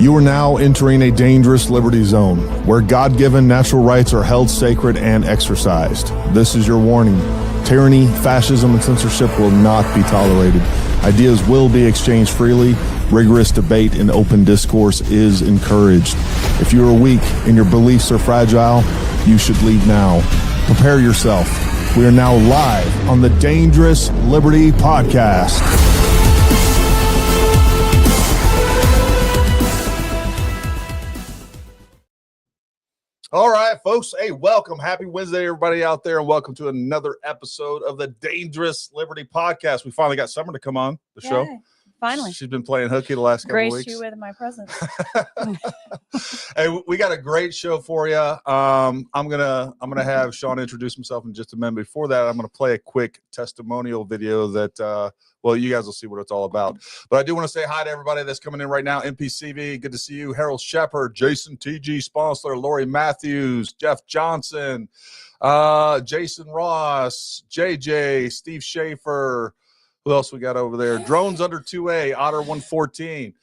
You are now entering a dangerous liberty zone where God-given natural rights are held sacred and exercised. This is your warning. Tyranny, fascism, and censorship will not be tolerated. Ideas will be exchanged freely. Rigorous debate and open discourse is encouraged. If you are weak and your beliefs are fragile, you should leave now. Prepare yourself. We are now live on the Dangerous Liberty Podcast. All right, folks. Hey, welcome. Happy Wednesday, everybody out there, and welcome to another episode of the Dangerous Liberty Podcast. We finally got Summer to come on the show. Finally. She's been playing hooky the last couple of weeks. Graced you with my presence. Hey, we got a great show for you. I'm gonna have Sean introduce himself in just a minute. Before that, I'm gonna play a quick testimonial video that well, you guys will see what it's all about. But I do want to say hi to everybody that's coming in right now. MPCV, good to see you. Harold Shepard, Jason TG Sponsler, Lori Matthews, Jeff Johnson, Jason Ross, JJ, Steve Schaefer. Who else we got over there? Drones Under 2A, Otter 114.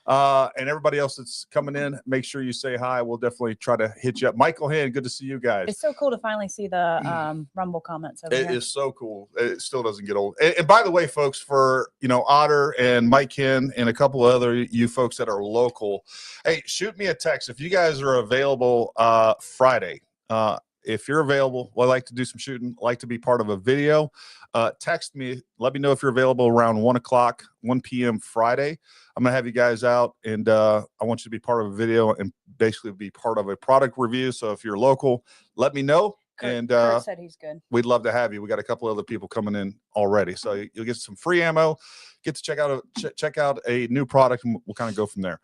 And everybody else that's coming in, make sure you say hi. We'll definitely try to hit you up. Michael Hand, good to see you guys. It's so cool to finally see the Rumble comments over here. It is so cool. It still doesn't get old. And by the way, folks, for Otter and Mike Hand and a couple of other you folks that are local, hey, shoot me a text if you guys are available Friday. If you're available, well, I like to do some shooting, like to be part of a video. Text me. Let me know if you're available around 1 p.m. Friday. I'm going to have you guys out, and I want you to be part of a video and basically be part of a product review. So if you're local, let me know. Kurt said he's good. We'd love to have you. We got a couple other people coming in already. So you'll get some free ammo, get to check out a new product, and we'll kind of go from there.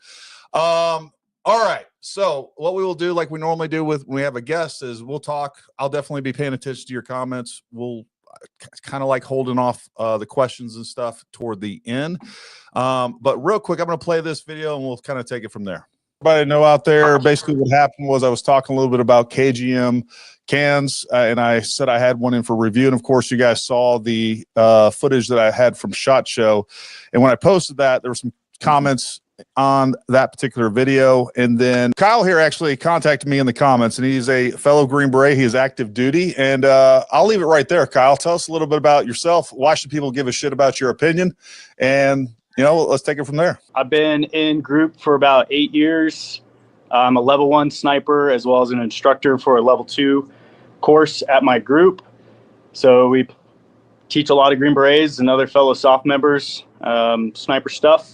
All right. So what we will do, like we normally do when we have a guest, is we'll talk. I'll definitely be paying attention to your comments. We'll kind of like holding off the questions and stuff toward the end. But real quick, I'm going to play this video and we'll kind of take it from there. Everybody know out there, basically what happened was I was talking a little bit about KGM cans, and I said I had one in for review. And of course, you guys saw the footage that I had from SHOT Show. And when I posted that, there were some comments on that particular video. And then Kyle here actually contacted me in the comments, and he's a fellow Green Beret. He is active duty. And I'll leave it right there. Kyle, tell us a little bit about yourself. Why should people give a shit about your opinion? And, let's take it from there. I've been in group for about 8 years. I'm a level 1 sniper as well as an instructor for a level 2 course at my group. So we teach a lot of Green Berets and other fellow SOF members sniper stuff.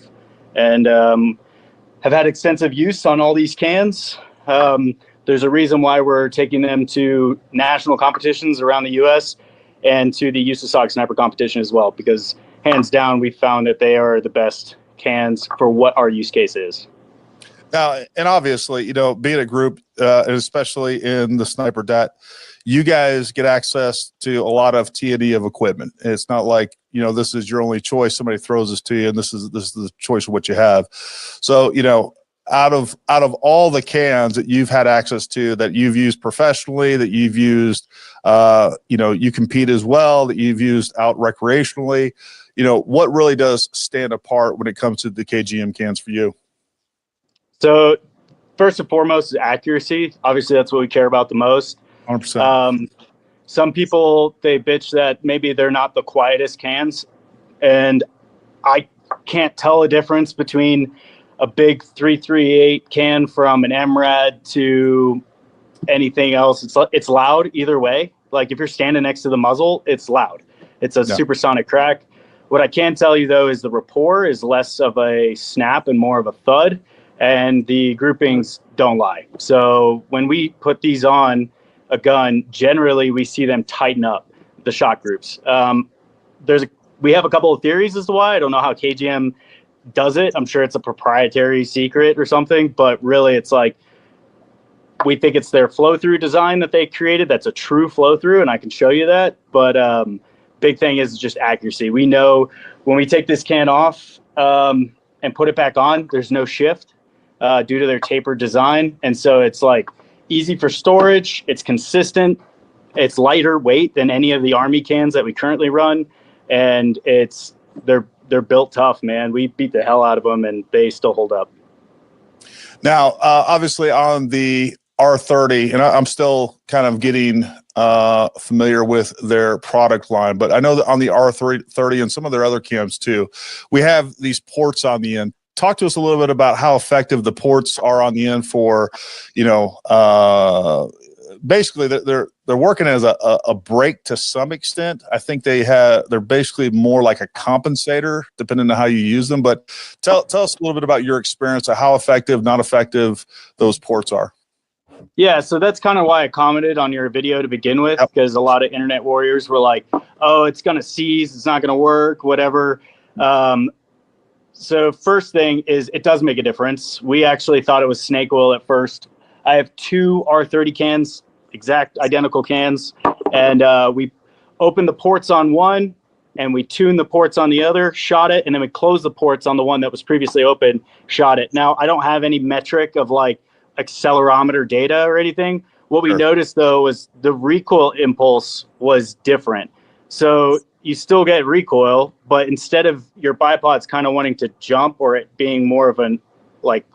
And have had extensive use on all these cans. There's a reason why we're taking them to national competitions around the U.S. and to the USASOG sniper competition as well, because hands down, we found that they are the best cans for what our use case is. Now, and obviously, being a group, and especially in the sniper DAT, you guys get access to a lot of T&E of equipment. It's not like, this is your only choice. Somebody throws this to you and this is the choice of what you have. So, out of all the cans that you've had access to, that you've used professionally, that you've used, you compete as well, that you've used out recreationally, what really does stand apart when it comes to the KGM cans for you? So first and foremost is accuracy. Obviously, that's what we care about the most. 100%. Some people, they bitch that maybe they're not the quietest cans, and I can't tell a difference between a big 338 can from an MRAD to anything else. It's loud either way. Like if you're standing next to the muzzle, it's loud. It's a supersonic crack. What I can tell you though is the rapport is less of a snap and more of a thud, and the groupings don't lie. So when we put these on a gun, generally we see them tighten up the shot groups. We have a couple of theories as to why. I don't know how KGM does it. I'm sure it's a proprietary secret or something, but really it's like, we think it's their flow through design that they created. That's a true flow through, and I can show you that. But big thing is just accuracy. We know when we take this can off and put it back on, there's no shift due to their tapered design. And so it's like, easy for storage, it's consistent, it's lighter weight than any of the Army cans that we currently run, and they're built tough, man. We beat the hell out of them and they still hold up. Now, obviously on the R30, and I'm still kind of getting familiar with their product line, but I know that on the R30 and some of their other cams too, we have these ports on the end. Talk to us a little bit about how effective the ports are on the end for, you know, basically they're working as a brake to some extent. I think they're basically more like a compensator depending on how you use them. But tell us a little bit about your experience of how effective, not effective those ports are. Yeah, so that's kind of why I commented on your video to begin with, because a lot of internet warriors were like, "Oh, it's gonna seize, it's not gonna work, whatever." So first thing is it does make a difference. We actually thought it was snake oil at first. I have two R30 cans, exact identical cans, and we opened the ports on one and we tuned the ports on the other, shot it, and then we closed the ports on the one that was previously open, shot it. Now, I don't have any metric of like accelerometer data or anything. What we noticed though was the recoil impulse was different. So you still get recoil, but instead of your bipods kind of wanting to jump or it being more of an like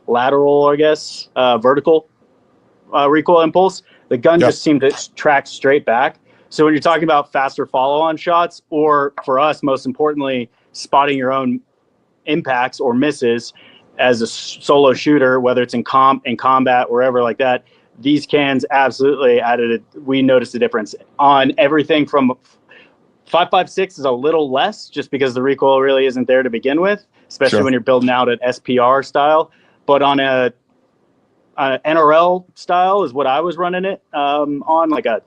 lateral, I guess, vertical recoil impulse, the gun just seemed to track straight back. So when you're talking about faster follow-on shots, or for us, most importantly, spotting your own impacts or misses as a solo shooter, whether it's in combat, wherever like that, these cans absolutely we noticed a difference on everything from 5.56 is a little less just because the recoil really isn't there to begin with, especially when you're building out an SPR style. But on a NRL style is what I was running it on, like I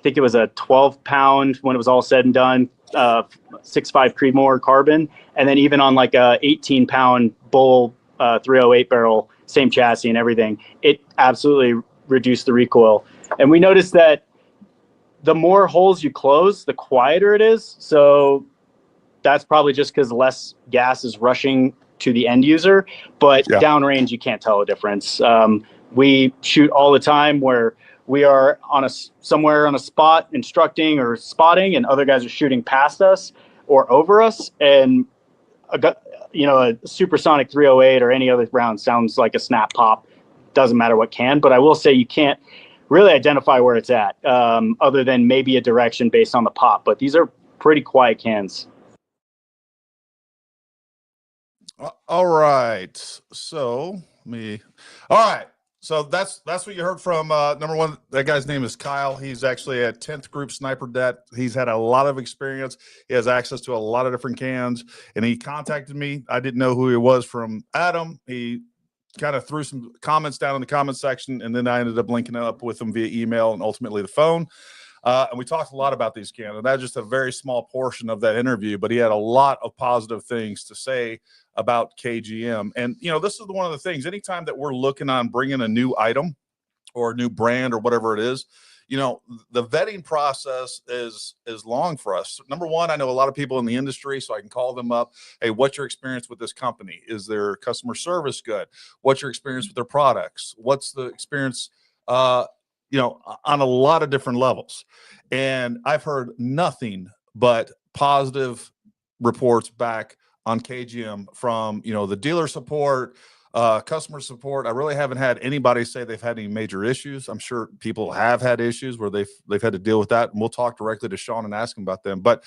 think it was a 12-pound when it was all said and done, 6.5 Creedmoor carbon, and then even on like a 18-pound Bull 308 barrel, same chassis and everything, it absolutely reduced the recoil. And we noticed that the more holes you close, the quieter it is. So that's probably just because less gas is rushing to the end user, but downrange, you can't tell a difference. We shoot all the time where we are on somewhere on a spot instructing or spotting, and other guys are shooting past us or over us, and a supersonic 308 or any other round sounds like a snap pop. Doesn't matter what can, but I will say you can't really identify where it's at, other than maybe a direction based on the pop. But these are pretty quiet cans. All right. So So that's what you heard from number one. That guy's name is Kyle. He's actually a 10th Group Sniper Det. He's had a lot of experience. He has access to a lot of different cans, and he contacted me. I didn't know who he was from Adam. He kind of threw some comments down in the comment section, and then I ended up linking up with him via email and ultimately the phone. And we talked a lot about these cans, and that's just a very small portion of that interview, but he had a lot of positive things to say about KGM. And, this is one of the things, anytime that we're looking on bringing a new item or a new brand or whatever it is, the vetting process is long for us. Number one, I know a lot of people in the industry, so I can call them up. Hey, what's your experience with this company? Is their customer service good? What's your experience with their products? What's the experience, on a lot of different levels? And I've heard nothing but positive reports back on KGM from, the dealer support, customer support. I really haven't had anybody say they've had any major issues. I'm sure people have had issues where they've had to deal with that, and we'll talk directly to Sean and ask him about them. But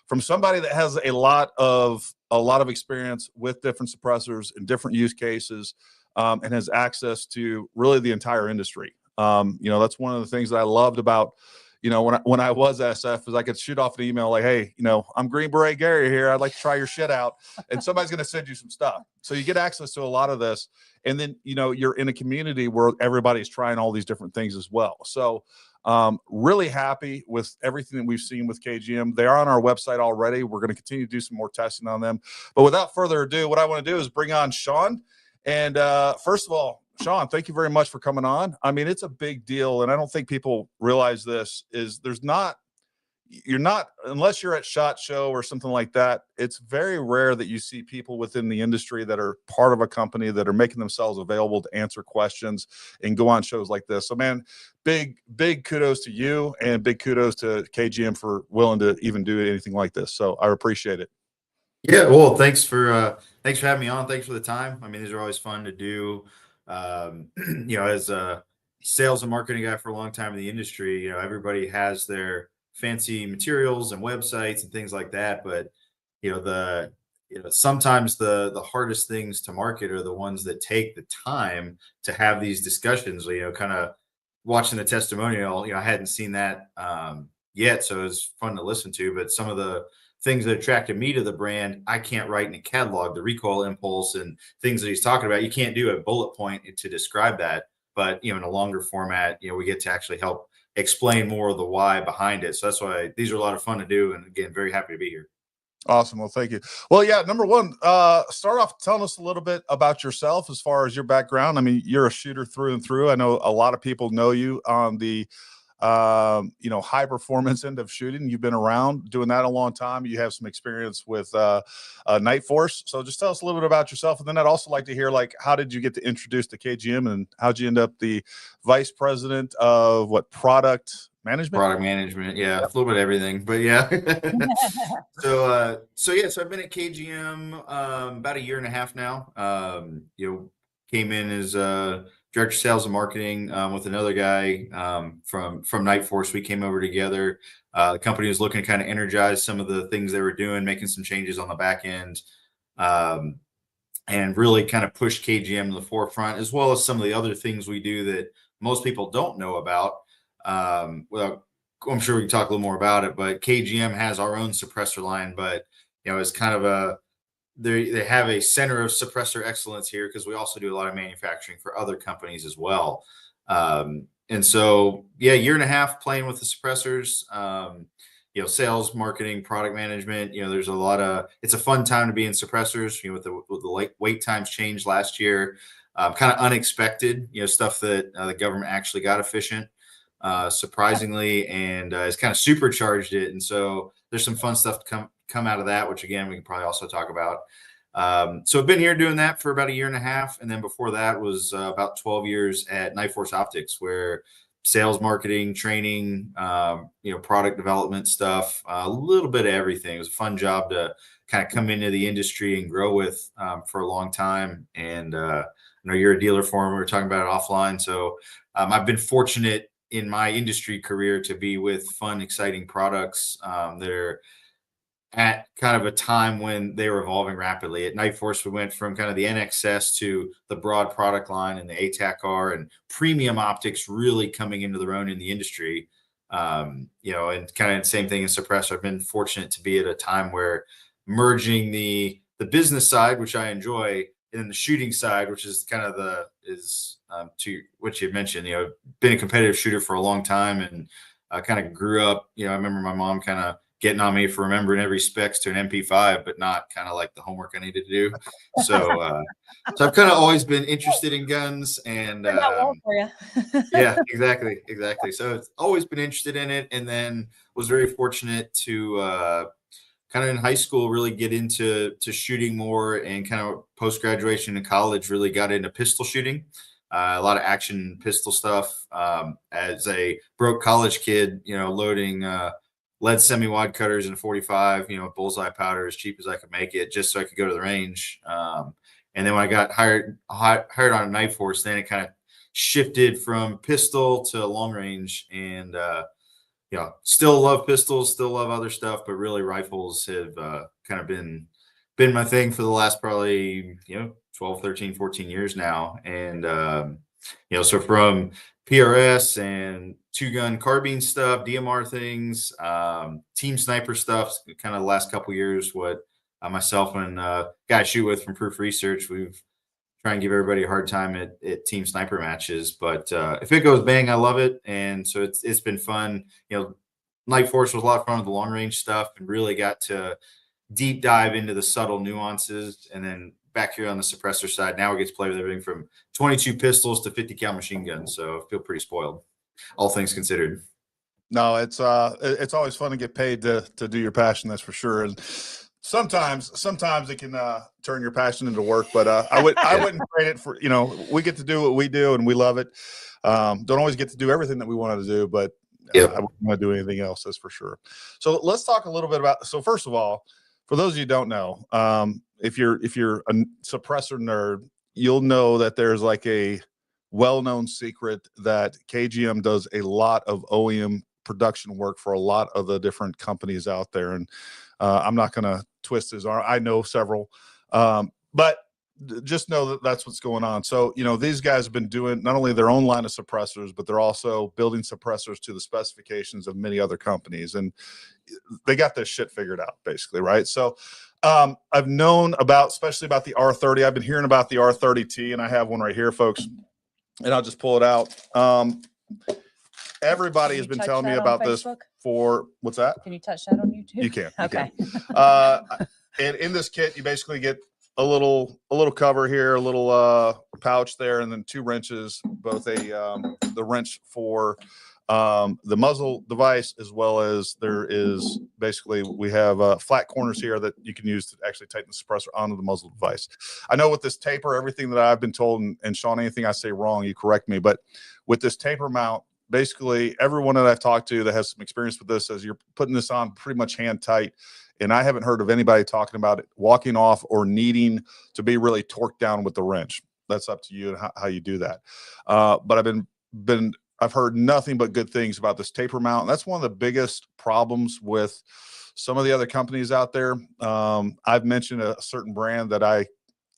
from somebody that has a lot of experience with different suppressors and different use cases, and has access to really the entire industry. That's one of the things that I loved about when I was SF, is I could shoot off an email like, hey, I'm Green Beret Gary here. I'd like to try your shit out. And somebody's going to send you some stuff. So you get access to a lot of this. And then, you're in a community where everybody's trying all these different things as well. So really happy with everything that we've seen with KGM. They are on our website already. We're going to continue to do some more testing on them. But without further ado, what I want to do is bring on Sean. And first of all, Sean, thank you very much for coming on. I mean, it's a big deal, and I don't think people realize this, is you're not, unless you're at SHOT Show or something like that, it's very rare that you see people within the industry that are part of a company that are making themselves available to answer questions and go on shows like this. So, man, big kudos to you, and big kudos to KGM for willing to even do anything like this. So I appreciate it. Yeah, well, thanks for having me on. Thanks for the time. I mean, these are always fun to do. As a sales and marketing guy for a long time in the industry, everybody has their fancy materials and websites and things like that. But sometimes the hardest things to market are the ones that take the time to have these discussions. Kind of watching the testimonial. I hadn't seen that yet, so it was fun to listen to. But some of the things that attracted me to the brand, I can't write in a catalog. The recoil impulse and things that he's talking about, you can't do a bullet point to describe that. But in a longer format, we get to actually help explain more of the why behind it. So that's why these are a lot of fun to do. And again, very happy to be here. Awesome. Well, thank you. Well, yeah, number one, start off telling us a little bit about yourself as far as your background. I mean, you're a shooter through and through. I know a lot of people know you on the high performance end of shooting. You've been around doing that a long time. You have some experience with Nightforce. So just tell us a little bit about yourself. And then I'd also like to hear, like, how did you get to introduce to KGM, and how'd you end up the vice president of product management? Product management. Yeah. Yep. A little bit of everything, but yeah. So I've been at KGM about a year and a half now. Came in as director of sales and marketing with another guy from Nightforce. We came over together. The company was looking to kind of energize some of the things they were doing, making some changes on the back end, and really kind of push KGM to the forefront, as well as some of the other things we do that most people don't know about. I'm sure we can talk a little more about it, but KGM has our own suppressor line, but it's kind of they have a center of suppressor excellence here, because we also do a lot of manufacturing for other companies as well. And so, year and a half playing with the suppressors, sales, marketing, product management. There's a lot of, it's a fun time to be in suppressors, with the wait times changed last year, kind of unexpected, stuff that the government actually got efficient, surprisingly, and it's kind of supercharged it. And so there's some fun stuff to come out of that, which again, we can probably also talk about. So I've been here doing that for about a year and a half. And then before that was about 12 years at Nightforce Optics, where sales, marketing, training, product development stuff, a little bit of everything. It was a fun job to kind of come into the industry and grow with for a long time. And I know you're a dealer for them. We were talking about it offline. So I've been fortunate in my industry career to be with fun, exciting products that are at kind of a time when they were evolving rapidly. At Nightforce, we went from kind of the NXS to the broad product line and the ATAC-R and premium optics really coming into their own in the industry. And kind of the same thing in Suppressor. I've been fortunate to be at a time where merging the business side, which I enjoy, and then the shooting side, which is kind of to what you mentioned, been a competitive shooter for a long time, and kind of grew up, I remember my mom kind of getting on me for remembering every specs to an MP5, but not kind of like the homework I needed to do. So I've kind of always been interested in guns, and for you. Yeah, exactly. So it's always been interested in it, and then was very fortunate to kind of in high school really get into shooting more, and kind of post graduation in college really got into pistol shooting. A lot of action pistol stuff. As a broke college kid, loading lead semi-wide cutters in a 45, bullseye powder as cheap as I could make it, just so I could go to the range. And then when I got hired on a Nightforce, then it kind of shifted from pistol to long range, and still love pistols, still love other stuff, but really rifles have kind of been my thing for the last probably 12, 13, 14 years now. And so from PRS and two-gun carbine stuff, DMR things, team sniper stuff, kind of the last couple of years, what myself and guy I shoot with from Proof Research, we've try and give everybody a hard time at team sniper matches. But if it goes bang, I love it. And so it's been fun. Nightforce was a lot of fun with the long range stuff, and really got to deep dive into the subtle nuances. And then back here on the suppressor side, now we get to play with everything from 22 pistols to 50 cal machine guns. So I feel pretty spoiled, all things considered. No, it's always fun to get paid to do your passion. That's for sure. And sometimes it can turn your passion into work, but I wouldn't trade it for, we get to do what we do and we love it. Don't always get to do everything that we wanted to do, but I wouldn't want to do anything else, that's for sure. So let's talk a little bit about, so first of all, for those of you who don't know, if you're a suppressor nerd, you'll know that there's like a well-known secret that KGM does a lot of OEM production work for a lot of the different companies out there. And I'm not going to twist his arm. I know several, but just know that that's what's going on. So, you know, these guys have been doing not only their own line of suppressors, but they're also building suppressors to the specifications of many other companies. And they got this shit figured out, basically, right? So I've known about, especially about the R30. I've been hearing about the R30T, and I have one right here, folks. And I'll just pull it out. Everybody has been telling me about this for, what's that? Can you touch that on YouTube? You can. Okay. And in this kit, you basically get a little cover here, a little pouch there, and then 2 wrenches, both the wrench for the muzzle device, as well as there is basically, we have flat corners here that you can use to actually tighten the suppressor onto the muzzle device. I know with this taper, everything that I've been told, and Sean, anything I say wrong, you correct me, but with this taper mount, basically everyone that I've talked to that has some experience with this says you're putting this on pretty much hand tight. And I haven't heard of anybody talking about it walking off or needing to be really torqued down with the wrench. That's up to you and how you do that. But I've heard nothing but good things about this taper mount. And that's one of the biggest problems with some of the other companies out there. I've mentioned a certain brand that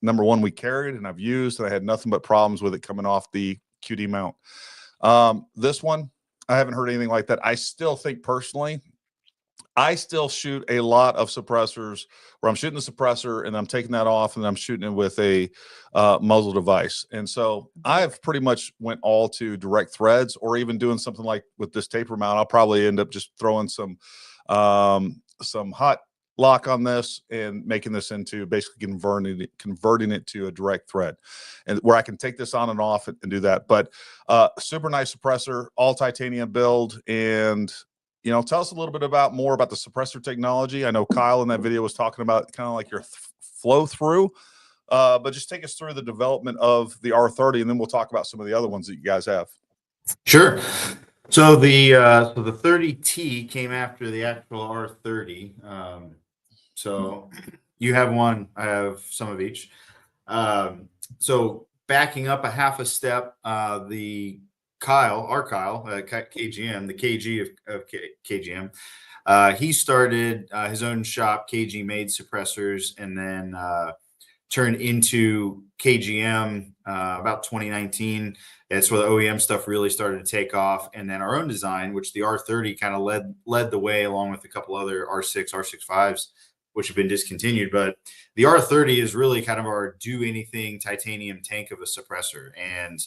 number one, we carried and I've used, and I had nothing but problems with it coming off the QD mount. This one, I haven't heard anything like that. I still think personally, I still shoot a lot of suppressors where I'm shooting the suppressor and I'm taking that off and I'm shooting it with a muzzle device. And so I've pretty much went all to direct threads, or even doing something like with this taper mount. I'll probably end up just throwing some hot lock on this and making this into basically converting it to a direct thread, and where I can take this on and off and do that. But super nice suppressor, all titanium build. And you know, tell us a little bit more about the suppressor technology. I know Kyle in that video was talking about kind of like your flow through, but just take us through the development of the R30, and then we'll talk about some of the other ones that you guys have. Sure. So the 30T came after the actual R30. So you have one, I have some of each. So backing up a half a step, our Kyle, KGM, the KG of KGM, he started his own shop, KG Made Suppressors, and then turned into KGM about 2019. That's where the OEM stuff really started to take off. And then our own design, which the R30 kind of led the way, along with a couple other R6, R65s, which have been discontinued. But the R30 is really kind of our do anything titanium tank of a suppressor. And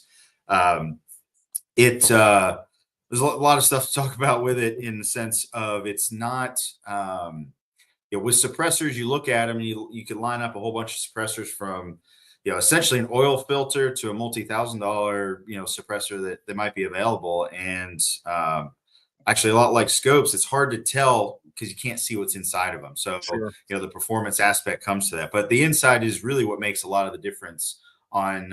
there's a lot of stuff to talk about with it, in the sense of it's not, with suppressors, you look at them and you can line up a whole bunch of suppressors from, essentially an oil filter to a multi-$1,000, suppressor that might be available. And actually, a lot like scopes, it's hard to tell because you can't see what's inside of them. So, Sure. The performance aspect comes to that. But the inside is really what makes a lot of the difference on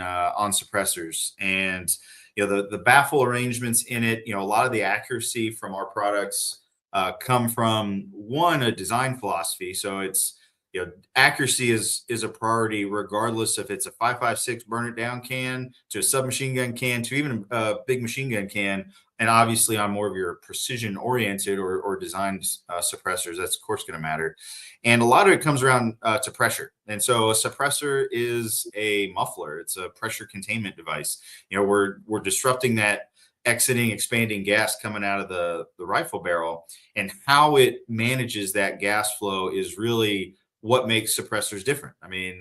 suppressors. And the baffle arrangements in it, a lot of the accuracy from our products come from a design philosophy. So it's, accuracy is a priority, regardless if it's a 5.56 burn it down can to a submachine gun can to even a big machine gun can. And obviously on more of your precision oriented or designed suppressors, that's of course going to matter. And a lot of it comes around to pressure. And so a suppressor is a muffler. It's a pressure containment device. We're disrupting that expanding gas coming out of the rifle barrel, and how it manages that gas flow is really what makes suppressors different. I mean,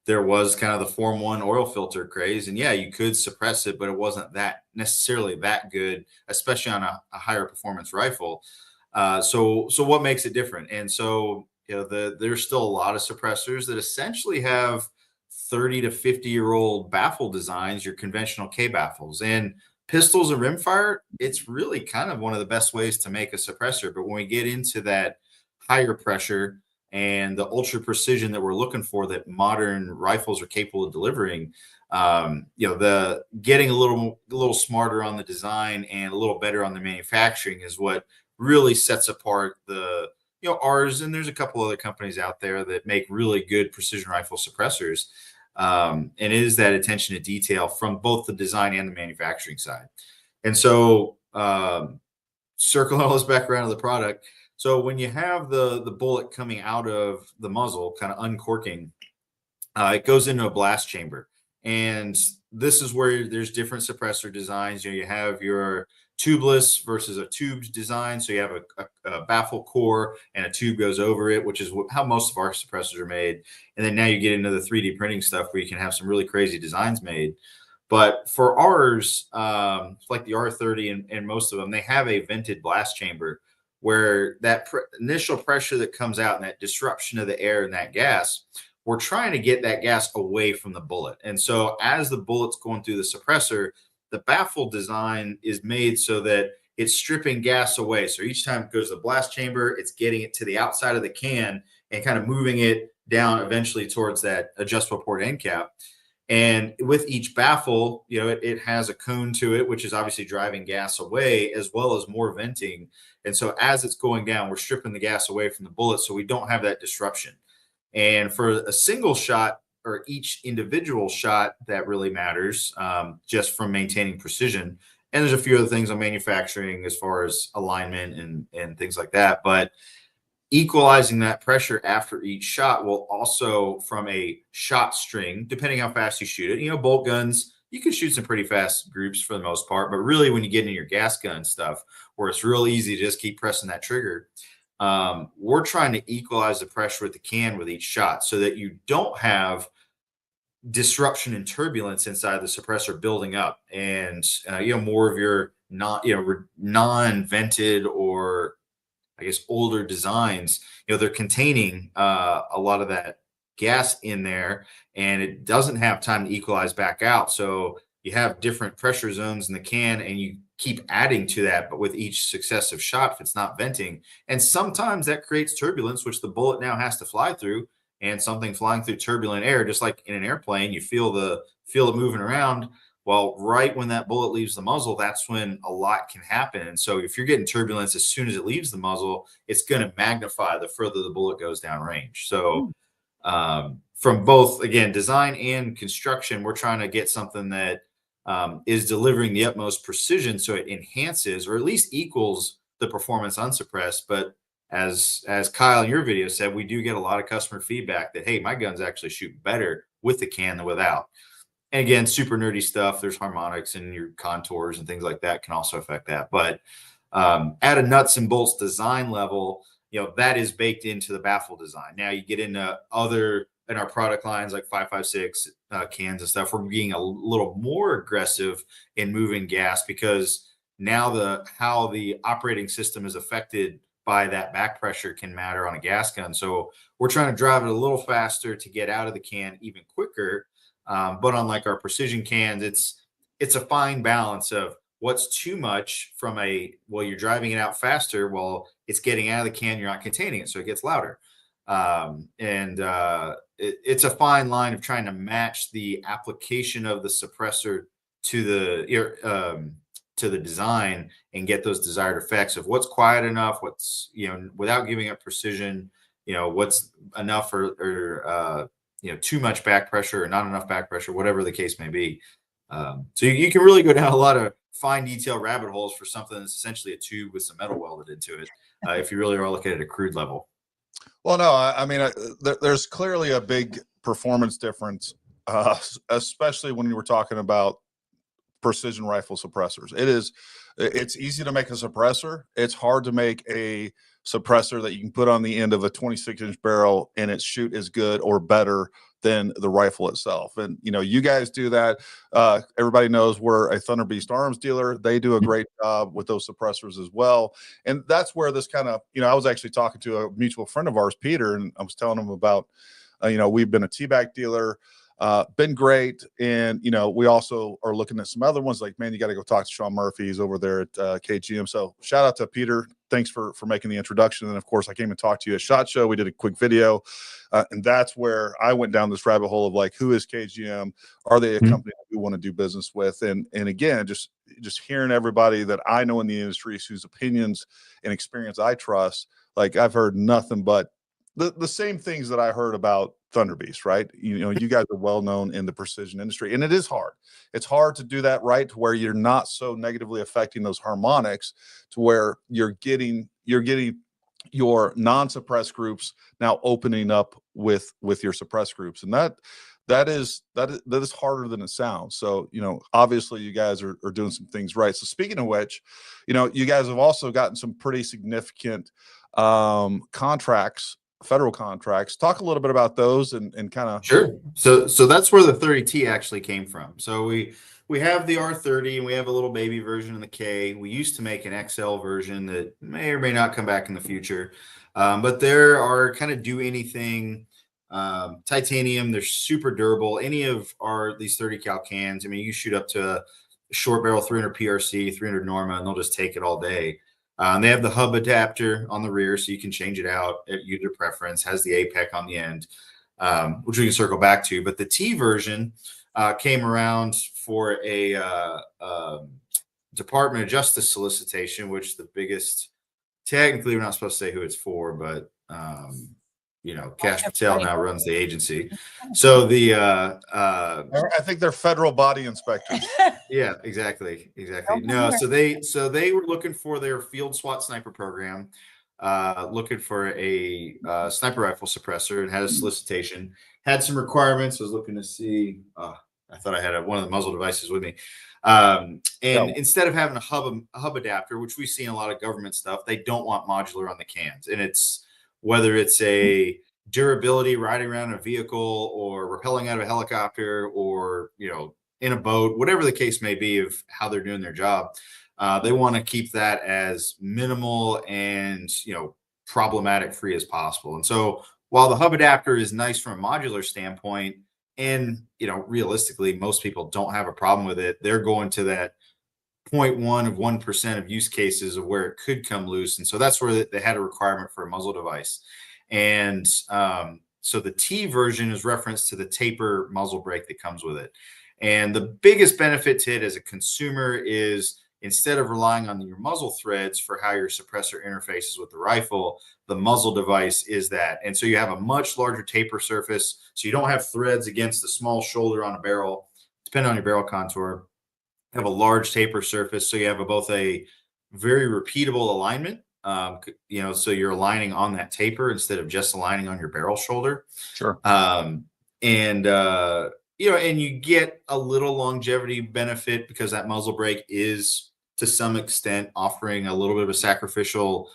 there was kind of the Form 1 oil filter craze, and yeah, you could suppress it, but it wasn't necessarily that good, especially on a higher performance rifle. So what makes it different? And so, there's still a lot of suppressors that essentially have 30 to 50-year-old baffle designs, your conventional K baffles. And pistols and rimfire, it's really kind of one of the best ways to make a suppressor. But when we get into that higher pressure and the ultra precision that we're looking for, that modern rifles are capable of delivering, the getting a little smarter on the design and a little better on the manufacturing is what really sets apart the ours, and there's a couple other companies out there that make really good precision rifle suppressors. And it is that attention to detail from both the design and the manufacturing side. And so, circling all this back around to the product. So when you have the bullet coming out of the muzzle, kind of uncorking, it goes into a blast chamber. And this is where there's different suppressor designs. You have your tubeless versus a tubed design. So you have a baffle core and a tube goes over it, which is how most of our suppressors are made. And then now you get into the 3D printing stuff where you can have some really crazy designs made. But for ours, like the R30 and most of them, they have a vented blast chamber where that initial pressure that comes out and that disruption of the air and that gas, we're trying to get that gas away from the bullet. And so as the bullet's going through the suppressor, the baffle design is made so that it's stripping gas away. So each time it goes to the blast chamber, it's getting it to the outside of the can and kind of moving it down eventually towards that adjustable port end cap. And with each baffle, it has a cone to it, which is obviously driving gas away, as well as more venting. And so as it's going down, we're stripping the gas away from the bullet so we don't have that disruption. And for a single shot or each individual shot, that really matters, just from maintaining precision. And there's a few other things on manufacturing as far as alignment and things like that. But equalizing that pressure after each shot will also, from a shot string, depending how fast you shoot it, bolt guns, you can shoot some pretty fast groups for the most part. But really, when you get into your gas gun stuff, where it's real easy to just keep pressing that trigger, we're trying to equalize the pressure with the can with each shot so that you don't have disruption and turbulence inside the suppressor building up, and more of your non-vented or I guess older designs, they're containing a lot of that gas in there, and it doesn't have time to equalize back out. So you have different pressure zones in the can, and you keep adding to that, but with each successive shot, if it's not venting, and sometimes that creates turbulence, which the bullet now has to fly through. And something flying through turbulent air, just like in an airplane, you feel it moving around. Well, right when that bullet leaves the muzzle, that's when a lot can happen. And so if you're getting turbulence as soon as it leaves the muzzle, it's going to magnify the further the bullet goes down range. So from both, again, design and construction, we're trying to get something that is delivering the utmost precision so it enhances or at least equals the performance unsuppressed. But as Kyle in your video said, we do get a lot of customer feedback that, hey, my guns actually shoot better with the can than without. And again, super nerdy stuff. There's harmonics and your contours and things like that can also affect that. But at a nuts and bolts design level, that is baked into the baffle design. Now you get into other in our product lines like 5.56 cans and stuff. We're being a little more aggressive in moving gas because now how the operating system is affected by that back pressure can matter on a gas gun. So we're trying to drive it a little faster to get out of the can even quicker. But unlike our precision cans, it's a fine balance of what's too much from you're driving it out faster. Well, it's getting out of the can, you're not containing it, so it gets louder. It's a fine line of trying to match the application of the suppressor to the design and get those desired effects of what's quiet enough, what's, without giving up precision, what's enough or too much back pressure or not enough back pressure, whatever the case may be. So you can really go down a lot of fine detail rabbit holes for something that's essentially a tube with some metal welded into it. If you really are looking at a crude level. Well, no, I mean, there's clearly a big performance difference, especially when you were talking about precision rifle suppressors. It's easy to make a suppressor. It's hard to make a suppressor that you can put on the end of a 26-inch barrel and it shoot as good or better than the rifle itself. And you guys do that. Everybody knows we're a Thunder Beast Arms dealer. They do a great job with those suppressors as well. And that's where this kind of, I was actually talking to a mutual friend of ours, Peter, and I was telling him about, we've been a T-back dealer. Been great. And, we also are looking at some other ones like, man, you got to go talk to Sean Murphy. He's over there at KGM. So shout out to Peter. Thanks for making the introduction. And of course, I came and talked to you at SHOT Show. We did a quick video. And that's where I went down this rabbit hole of like, who is KGM? Are they a company that we want to do business with? And again, just hearing everybody that I know in the industry whose opinions and experience I trust like I've heard nothing but the same things that I heard about Thunder Beast, right? You know, you guys are well known in the precision industry, and it is hard. It's hard to do that right, to where you're not so negatively affecting those harmonics, to where you're getting your non-suppressed groups now opening up with your suppressed groups, and that is harder than it sounds. So, you know, obviously you guys are doing some things right. So speaking of which, you know, you guys have also gotten some pretty significant contracts, federal contracts. Talk a little bit about those and kind of. Sure. So that's where the 30T actually came from. So we have the R30 and we have a little baby version of the K. We used to make an XL version that may or may not come back in the future. But there are kind of do anything titanium. They're super durable. Any of these 30 cal cans, I mean, you shoot up to a short barrel 300 PRC, 300 Norma, and they'll just take it all day. They have the hub adapter on the rear, so you can change it out at your preference. Has the APEC on the end, which we can circle back to. But the T version came around for a Department of Justice solicitation, which the biggest, technically we're not supposed to say who it's for, but you know, Cash Patel now runs the agency. So I think they're federal body inspectors. Yeah, exactly. No, so they were looking for their field SWAT sniper program, looking for a sniper rifle suppressor, and had a solicitation, had some requirements. I was looking to see, I thought I had one of the muzzle devices with me. Instead of having a hub adapter, which we see in a lot of government stuff, they don't want modular on the cans. And it's whether it's a durability riding around a vehicle or rappelling out of a helicopter or, you know, in a boat, whatever the case may be of how they're doing their job. They want to keep that as minimal and, you know, problematic free as possible. And so while the hub adapter is nice from a modular standpoint, and, you know, realistically, most people don't have a problem with it, they're going to that 0.1 of 1% of use cases of where it could come loose. And so that's where they had a requirement for a muzzle device. And so the T version is referenced to the taper muzzle brake that comes with it. And the biggest benefit to it as a consumer is, instead of relying on your muzzle threads for how your suppressor interfaces with the rifle, the muzzle device is that. And so you have a much larger taper surface. So you don't have threads against the small shoulder on a barrel, depending on your barrel contour. You have a large taper surface. So you have both a very repeatable alignment, you know, so you're aligning on that taper instead of just aligning on your barrel shoulder. Sure. You know, and you get a little longevity benefit because that muzzle brake is, to some extent, offering a little bit of a sacrificial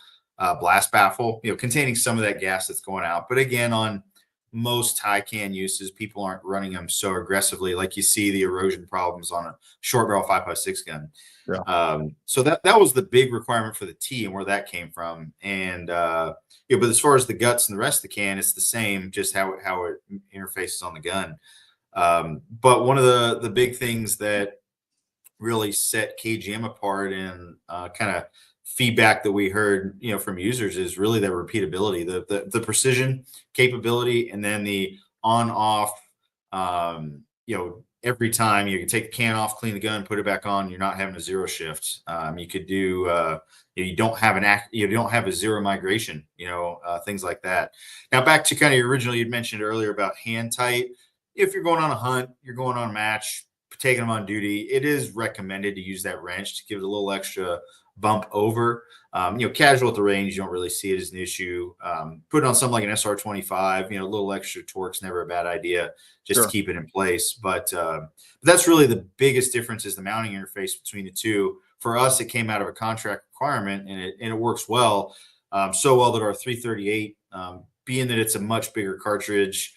blast baffle, you know, containing some of that gas that's going out. But again, on most high can uses, people aren't running them so aggressively like you see the erosion problems on a short barrel 5.56 gun. Yeah. So that was the big requirement for the T and where that came from. And yeah, but as far as the guts and the rest of the can, it's the same, just how it interfaces on the gun. But one of the big things that really set KGM apart and kind of feedback that we heard, you know, from users is really the repeatability, the precision capability, and then the on-off, you know, every time you can take the can off, clean the gun, put it back on, you're not having a zero shift. You could do, you don't have a zero migration, you know, things like that. Now back to kind of originally you'd mentioned earlier about hand tight. If you're going on a hunt, you're going on a match, taking them on duty, it is recommended to use that wrench to give it a little extra bump over. You know, casual at the range, you don't really see it as an issue. Put it on something like an SR25, you know, a little extra torque's never a bad idea, just to keep it in place. But that's really the biggest difference, is the mounting interface between the two. For us, it came out of a contract requirement, and it works well, so well that our 338, being that it's a much bigger cartridge,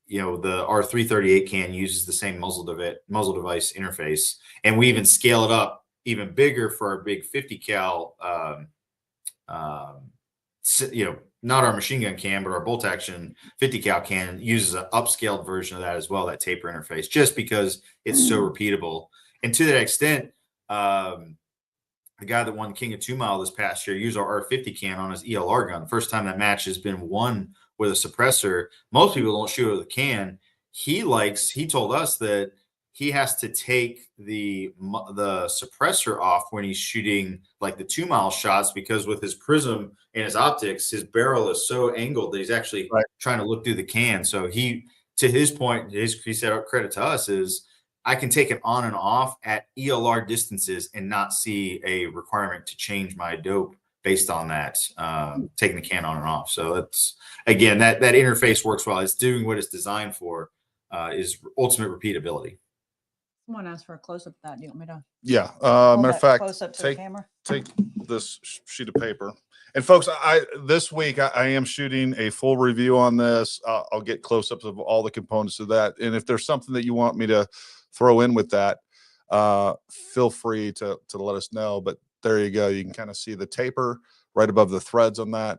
you know, our 338 can uses the same muzzle device interface, and we even scale it up even bigger for our big 50 cal, you know, not our machine gun can, but our bolt action 50 cal can uses an upscaled version of that as well, that taper interface, just because it's so repeatable. And to that extent, the guy that won King of 2 Mile this past year used our R50 can on his ELR gun. The first time that match has been won with a suppressor. Most people don't shoot with a can. He told us that he has to take the suppressor off when he's shooting like the 2 mile shots, because with his prism and his optics, his barrel is so angled that he's actually trying to look through the can. So to his point, he said, credit to us is I can take it on and off at ELR distances and not see a requirement to change my dope based on that, taking the can on and off. So that's, again, that interface works well. It's doing what it's designed for, is ultimate repeatability. Someone asked for a close up of that. Do you want me to? Yeah. hold Matter that of fact, close up to the camera? take this sheet of paper. And folks, this week I am shooting a full review on this. I'll get close-ups of all the components of that. And if there's something that you want me to throw in with that, feel free to let us know. But there you go. You can kind of see the taper right above the threads on that.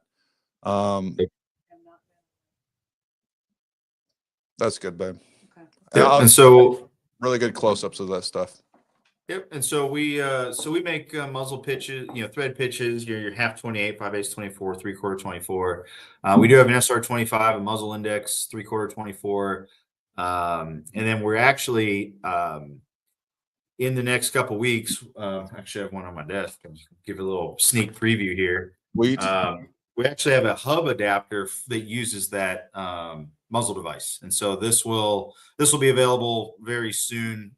That's good, babe. Okay. Yeah, and so really good close-ups of that stuff. Yep, and so we make muzzle pitches, thread pitches, your half 28, 5/8 24, 3/4 24. We do have an SR 25, a muzzle index, 3/4 24, and then we're actually in the next couple weeks. Actually, I have one on my desk. I'll give a little sneak preview here. We actually have a hub adapter that uses that muzzle device, and so this will be available very soon.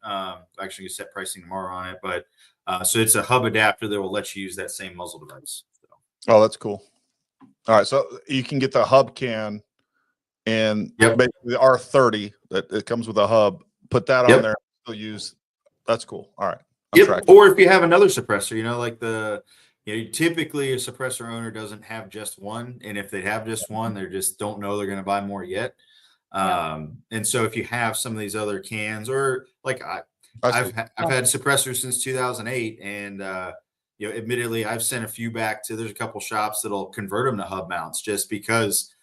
Actually, you set pricing tomorrow on it, but so it's a hub adapter that will let you use that same muzzle device. So. Oh, that's cool. All right, so you can get the hub can and basically the R30 that it comes with a hub. Put that on there. Still use. That's cool. All right. Or if you have another suppressor, like typically a suppressor owner doesn't have just one, and if they have just one, they just don't know they're going to buy more yet. And so if you have some of these other cans, or like I've had suppressors since 2008, and admittedly I've sent a few back to, there's a couple shops that'll convert them to hub mounts just because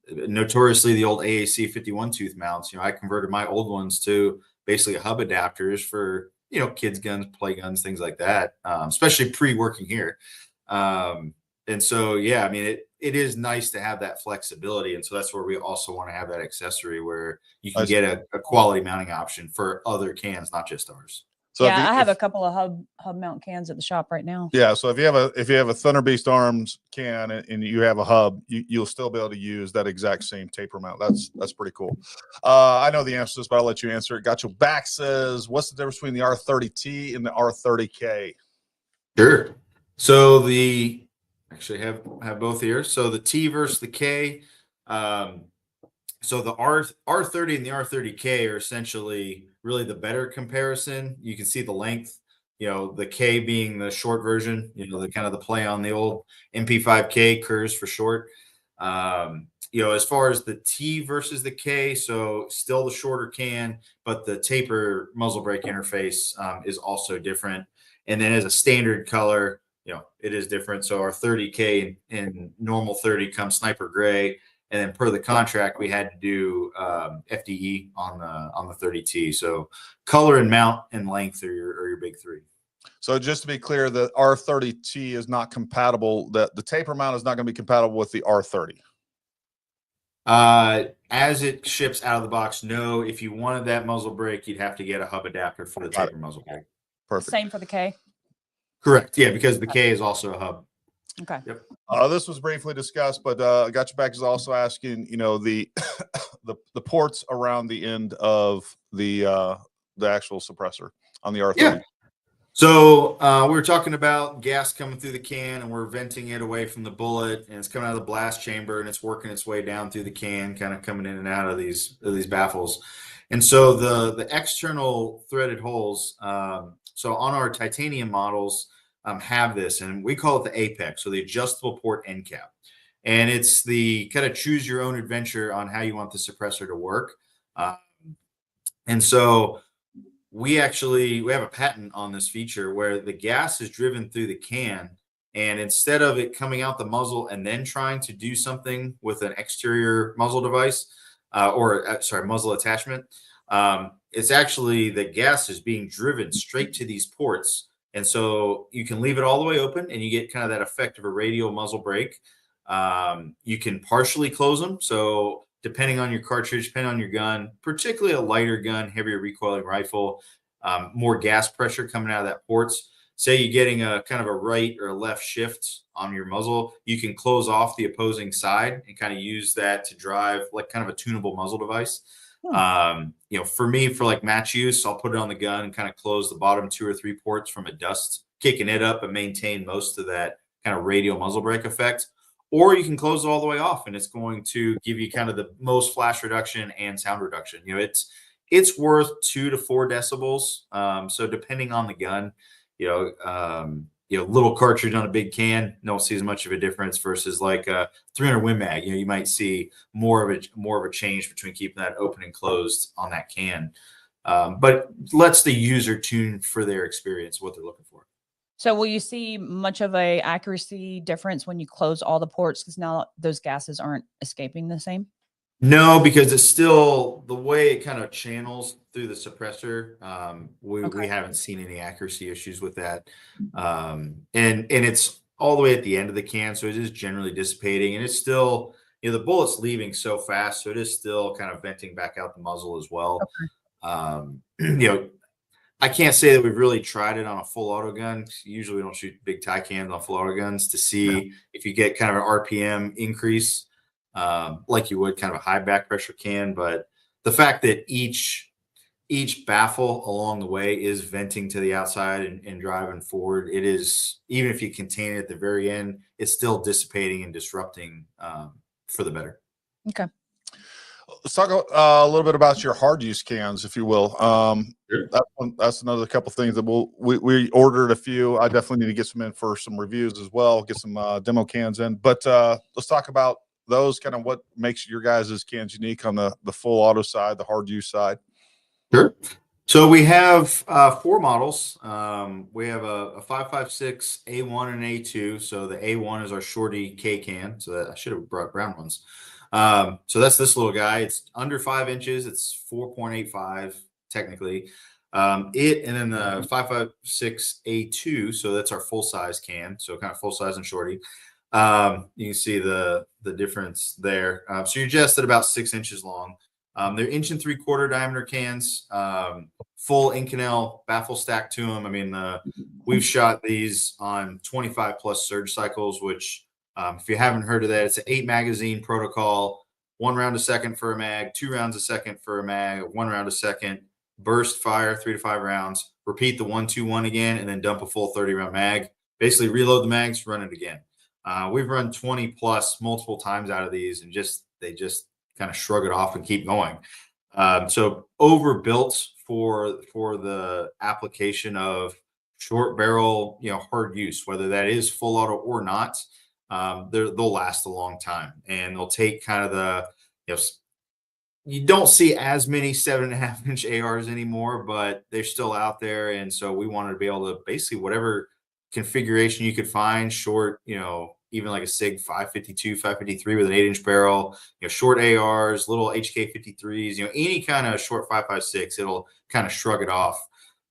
notoriously the old AAC 51 tooth mounts. I converted my old ones to basically hub adapters for kids guns, play guns, things like that, especially pre-working here. And so it is nice to have that flexibility, and so that's where we also want to have that accessory where you can get a quality mounting option for other cans, not just ours. So I have a couple of hub mount cans at the shop right now. Yeah, so if you have a Thunder Beast Arms can and you have a hub, you'll still be able to use that exact same taper mount. That's pretty cool. I know the answer to this, but I'll let you answer it. Got your back says, what's the difference between the R30T and the R30K? Sure. So actually have both here. So the T versus the K. So the R30 and the R30K are essentially really the better comparison. You can see the length, the K being the short version, the kind of the play on the old MP5K, Kers for short. As far as the T versus the K, so still the shorter can, but the taper muzzle brake interface is also different. And then as a standard color, it is different. So our 30K and normal 30 comes sniper gray. And then per the contract, we had to do FDE on the 30T. So color and mount and length are your big three. So just to be clear, the R30T is not compatible. The taper mount is not going to be compatible with the R30. As it ships out of the box, no. If you wanted that muzzle brake, you'd have to get a hub adapter for the taper muzzle brake. Perfect. Same for the K? Correct. Yeah, because the K is also a hub. Okay. Yep. This was briefly discussed, but Got Your Back is also asking, the the ports around the end of the actual suppressor on the R30. Yeah. So we were talking about gas coming through the can, and we're venting it away from the bullet, and it's coming out of the blast chamber, and it's working its way down through the can, kind of coming in and out of these baffles. And so the external threaded holes. So on our titanium models. Have this, and we call it the Apex, so the adjustable port end cap, and it's the kind of choose your own adventure on how you want the suppressor to work. And so we have a patent on this feature where the gas is driven through the can, and instead of it coming out the muzzle and then trying to do something with an exterior muzzle device muzzle attachment, it's actually the gas is being driven straight to these ports. And so you can leave it all the way open and you get kind of that effect of a radial muzzle brake. You can partially close them. So depending on your cartridge, depending on your gun, particularly a lighter gun, heavier recoiling rifle, more gas pressure coming out of that ports. Say you're getting a kind of a right or a left shift on your muzzle, you can close off the opposing side and kind of use that to drive like kind of a tunable muzzle device. You know, for me, for like match use, I'll put it on the gun and kind of close the bottom 2 or 3 ports from a dust, kicking it up and maintain most of that kind of radial muzzle brake effect. Or you can close it all the way off and it's going to give you kind of the most flash reduction and sound reduction. You know, it's worth 2 to 4 decibels. So depending on the gun, you know, little cartridge on a big can, don't see as much of a difference versus like a 300 Win Mag. You know, you might see more of a change between keeping that open and closed on that can. But lets the user tune for their experience, what they're looking for. So will you see much of a accuracy difference when you close all the ports, because now those gases aren't escaping the same? No, because it's still the way it kind of channels through the suppressor. We haven't seen any accuracy issues with that. And it's all the way at the end of the can, so it is generally dissipating, and it's still, you know, the bullet's leaving so fast, so it is still kind of venting back out the muzzle as well. You know, I can't say that we've really tried it on a full auto gun. Usually we don't shoot big tie cans on full auto guns to see if you get kind of an RPM increase, like you would kind of a high back pressure can. But the fact that each baffle along the way is venting to the outside and driving forward, it is, even if you contain it at the very end, it's still dissipating and disrupting for the better. Okay. Let's talk a little bit about your hard use cans, if you will. Sure. That's another couple things that we ordered a few. I definitely need to get some in for some reviews as well, get some demo cans in. But let's talk about those, kind of what makes your guys' cans unique on the full auto side, the hard use side. Sure. So we have 4 models. We have a 5.56, A1, and A2. So the A1 is our shorty K can. So that, I should have brought brown ones. So that's this little guy. It's under 5 inches. It's 4.85 technically. And then the 5.56 A2. So that's our full size can. So kind of full size and shorty. You can see the difference there. So you're just at about 6 inches long. They're 1 3/4 diameter cans, full Inconel baffle stack to them. I mean, we've shot these on 25 plus surge cycles, which if you haven't heard of that, it's an 8 magazine protocol, 1 round a second for a mag, 2 rounds a second for a mag, 1 round a second, burst fire 3 to 5 rounds, repeat the 1-2-1 again, and then dump a full 30-round mag. Basically reload the mags, run it again. We've run 20 plus multiple times out of these, and they just kind of shrug it off and keep going. So overbuilt for the application of short barrel, you know, hard use, whether that is full auto or not. They'll last a long time, and they'll take kind of the, you know, you don't see as many 7.5 inch ARs anymore, but they're still out there. And so we wanted to be able to basically whatever configuration you could find, short, you know, even like a SIG 552, 553 with an 8-inch barrel, you know, short ARs, little HK 53s, you know, any kind of short 5.56, it'll kind of shrug it off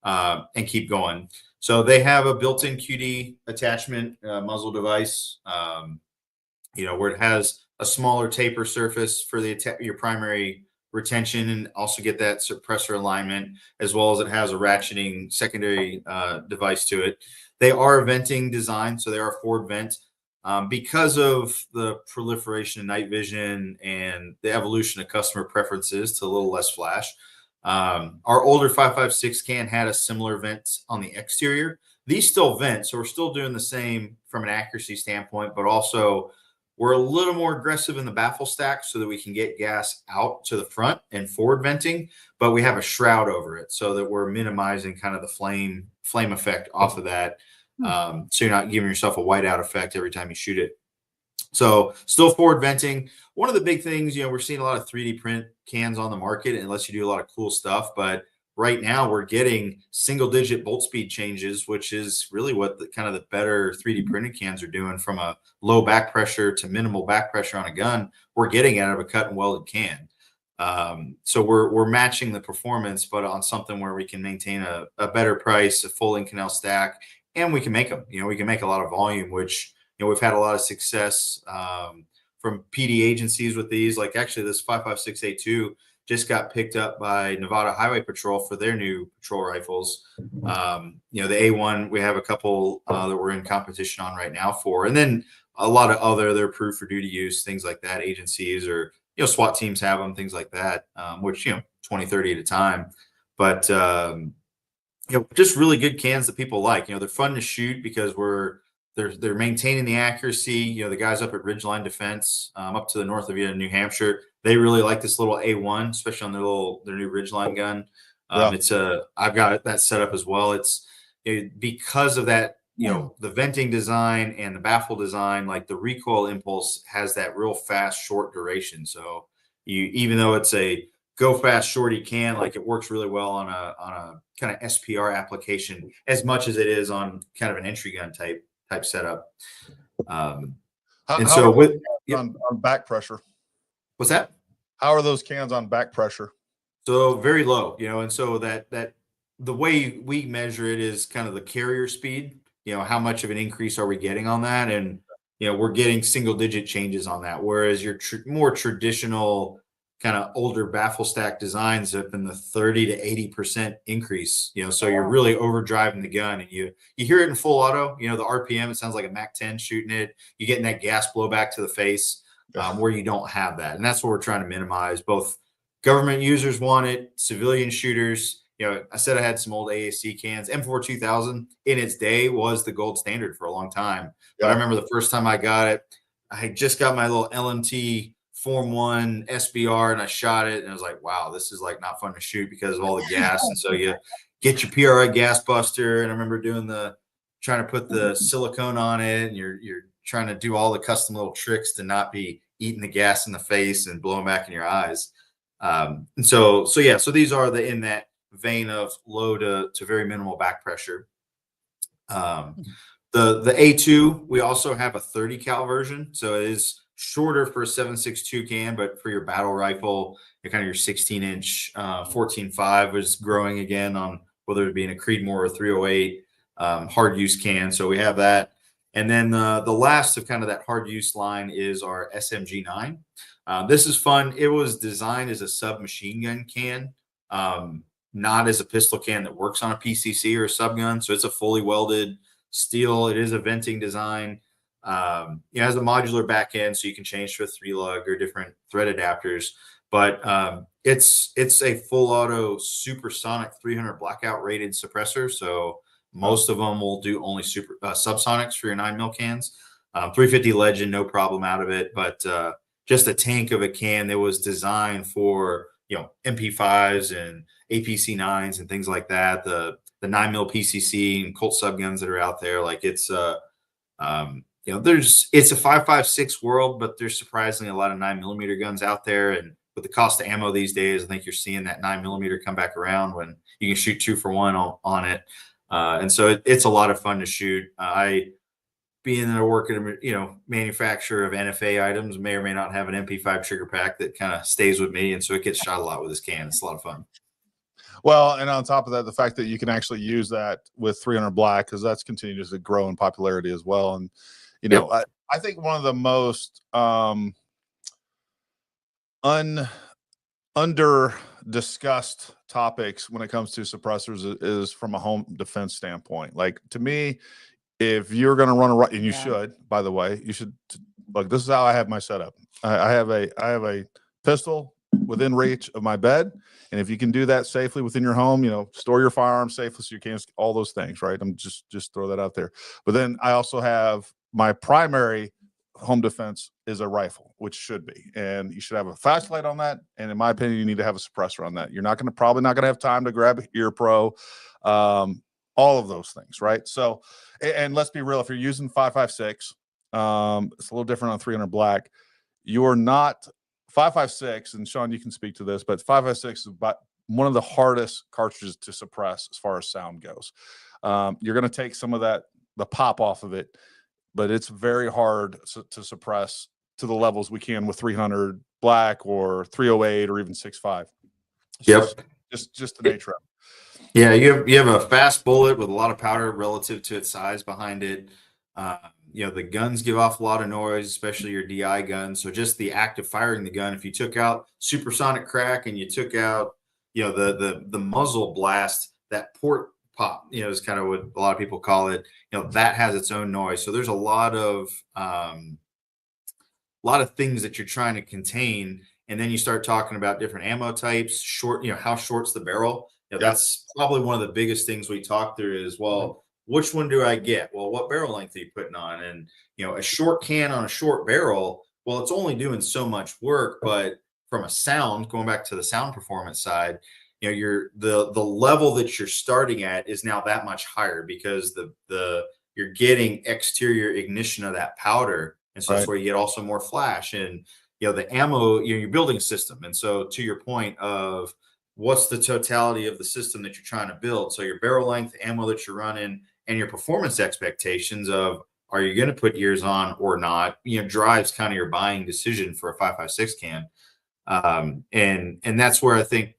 and keep going. So they have a built-in QD attachment muzzle device, you know, where it has a smaller taper surface for your primary retention, and also get that suppressor alignment, as well as it has a ratcheting secondary device to it. They are venting design, so they are forward vent. Because of the proliferation of night vision and the evolution of customer preferences to a little less flash, our older 5.56 can had a similar vent on the exterior. These still vent, so we're still doing the same from an accuracy standpoint, but also we're a little more aggressive in the baffle stack so that we can get gas out to the front and forward venting, but we have a shroud over it so that we're minimizing kind of the flame effect off of that. So you're not giving yourself a whiteout effect every time you shoot it. So still forward venting. One of the big things, you know, we're seeing a lot of 3D print cans on the market, unless you do a lot of cool stuff. But right now we're getting single digit bolt speed changes, which is really what the kind of the better 3D printed cans are doing, from a low back pressure to minimal back pressure on a gun. We're getting out of a cut and welded can. So we're matching the performance, but on something where we can maintain a better price, a full Inconel stack, and we can make them. You know, we can make a lot of volume, which, you know, we've had a lot of success from PD agencies with these. Like actually this 5.56A2 just got picked up by Nevada Highway Patrol for their new patrol rifles. You know, the A1, we have a couple that we're in competition on right now for, and then a lot of other, they're approved for duty use, things like that, agencies or, you know, SWAT teams have them, things like that, which, you know, 20, 30 at a time. But, you know, just really good cans that people like. You know, they're fun to shoot because they're maintaining the accuracy. You know, the guys up at Ridgeline Defense, up to the north of you in New Hampshire, they really like this little A1, especially on their new Ridgeline gun. I've got that set up as well. Because of that, you know, the venting design and the baffle design, like the recoil impulse has that real fast, short duration. So even though it's a go fast, shorty can, like it works really well on a kind of SPR application as much as it is on kind of an entry gun type setup. On back pressure? What's that? How are those cans on back pressure? So very low, you know, and so that the way we measure it is kind of the carrier speed. You know, how much of an increase are we getting on that? And, you know, we're getting single digit changes on that. Whereas your more traditional kind of older baffle stack designs have been the 30 to 80% increase, you know, so you're really overdriving the gun, and you hear it in full auto, you know, the RPM, it sounds like a Mac 10 shooting it. You're getting that gas blowback to the face where you don't have that. And that's what we're trying to minimize. Both government users want it, civilian shooters. You know, I said I had some old AAC cans. M4 2000 in its day was the gold standard for a long time. But I remember the first time I got it, I had just got my little LMT Form 1 SBR and I shot it, and I was like, wow, this is like not fun to shoot because of all the gas. And so you get your PRI gas buster, and I remember trying to put the silicone on it, and you're trying to do all the custom little tricks to not be eating the gas in the face and blowing back in your eyes. And so these are in that vein of low to very minimal back pressure. The A2, we also have a 30 cal version, so it is shorter for a 7.62 can, but for your battle rifle, kind of your 16-inch 14.5 was growing again on whether it be in a Creedmoor or 308 hard use can. So we have that. And then the last of kind of that hard use line is our SMG9. This is fun. It was designed as a submachine gun can, not as a pistol can that works on a PCC or a subgun. So it's a fully welded steel. It is a venting design. It has a modular back end, so you can change to a 3-lug or different thread adapters. But it's a full auto supersonic 300 blackout rated suppressor. So most of them will do only subsonics for your 9mm cans. 350 Legend, no problem out of it. But just a tank of a can that was designed for, you know, MP5s and APC9s and things like that. The 9mm PCC and Colt subguns that are out there, like it's you know, it's a 5.56 world, but there's surprisingly a lot of 9mm guns out there. And with the cost of ammo these days, I think you're seeing that 9mm come back around when you can shoot 2 for 1 on it. And so it's a lot of fun to shoot. Being a working, you know, manufacturer of NFA items, may or may not have an MP5 trigger pack that kind of stays with me. And so it gets shot a lot with this can. It's a lot of fun. Well, and on top of that, the fact that you can actually use that with 300 black, because that's continues to grow in popularity as well. And, you know, I think one of the most under discussed topics when it comes to suppressors is from a home defense standpoint. Like, to me, if you're going to run a, and you should, by the way, you should look, this is how I have my setup. I have a pistol within reach of my bed. And if you can do that safely within your home, you know, store your firearms safely so you can't, all those things, right? I'm just throw that out there. But then I also have my primary home defense is a rifle, which should be, and you should have a flashlight on that. And in my opinion, you need to have a suppressor on that. You're probably not going to have time to grab Ear Pro, all of those things, right? So, and let's be real, if you're using 5.56, it's a little different on 300 black. You're not 5.56, and Sean, you can speak to this, but 5.56 is about one of the hardest cartridges to suppress as far as sound goes. You're going to take some of the pop off of it, but it's very hard to suppress to the levels we can with 300 black or 308 or even 6.5. Just the nature of it. Yeah, you have a fast bullet with a lot of powder relative to its size behind it. You know, the guns give off a lot of noise, especially your DI guns. So just the act of firing the gun, if you took out supersonic crack and you took out, you know, the muzzle blast, that port pop, you know, is kind of what a lot of people call it. You know, that has its own noise. So there's a lot of things that you're trying to contain. And then you start talking about different ammo types, short, you know, how short's the barrel. You know, that's probably one of the biggest things we talk through is, well, which one do I get? Well, what barrel length are you putting on? And, you know, a short can on a short barrel, well, it's only doing so much work, but from a sound, going back to the sound performance side, you know, the level that you're starting at is now that much higher because you're getting exterior ignition of that powder. And so that's where you get also more flash. And, you know, the ammo, you know, you're building a system. And so to your point of what's the totality of the system that you're trying to build? So your barrel length, ammo that you're running, and your performance expectations of, are you going to put ears on or not, you know, drives kind of your buying decision for a 5.56 can. And that's where I think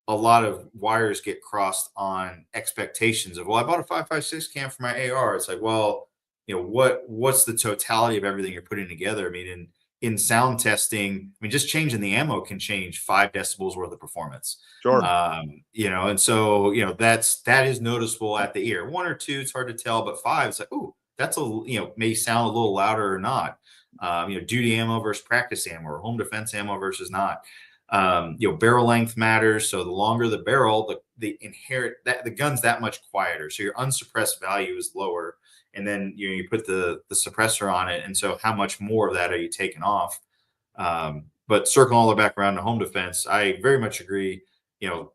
a lot of wires get crossed on expectations of, well, I bought a 5.56 can for my AR. It's like, well, you know, what's the totality of everything you're putting together? I mean, in sound testing, I mean, just changing the ammo can change 5 decibels worth of performance. Sure. You know, and so, you know, that is noticeable at the ear. 1 or 2, it's hard to tell, but 5, it's like, oh, that's you know, may sound a little louder or not. You know, duty ammo versus practice ammo, or home defense ammo versus not. You know, barrel length matters. So the longer the barrel, the gun's that much quieter. So your unsuppressed value is lower. And then, you know, you put the suppressor on it. And so how much more of that are you taking off? But circling all the back around to home defense, I very much agree. You know,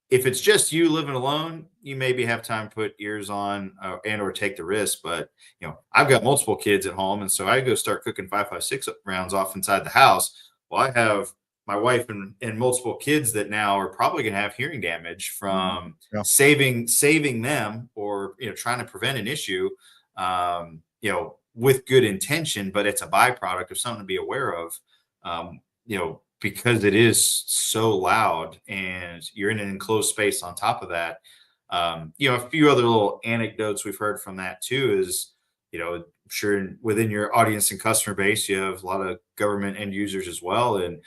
if it's just you living alone, you maybe have time to put ears on and or take the risk. But, you know, I've got multiple kids at home. And so I go start cooking 5.56 rounds off inside the house. Well, I have my wife and multiple kids that now are probably going to have hearing damage from saving them, or, you know, trying to prevent an issue, you know, with good intention, but it's a byproduct of something to be aware of, you know, because it is so loud and you're in an enclosed space on top of that. You know, a few other little anecdotes we've heard from that too is, you know, I'm sure within your audience and customer base, you have a lot of government end users as well. And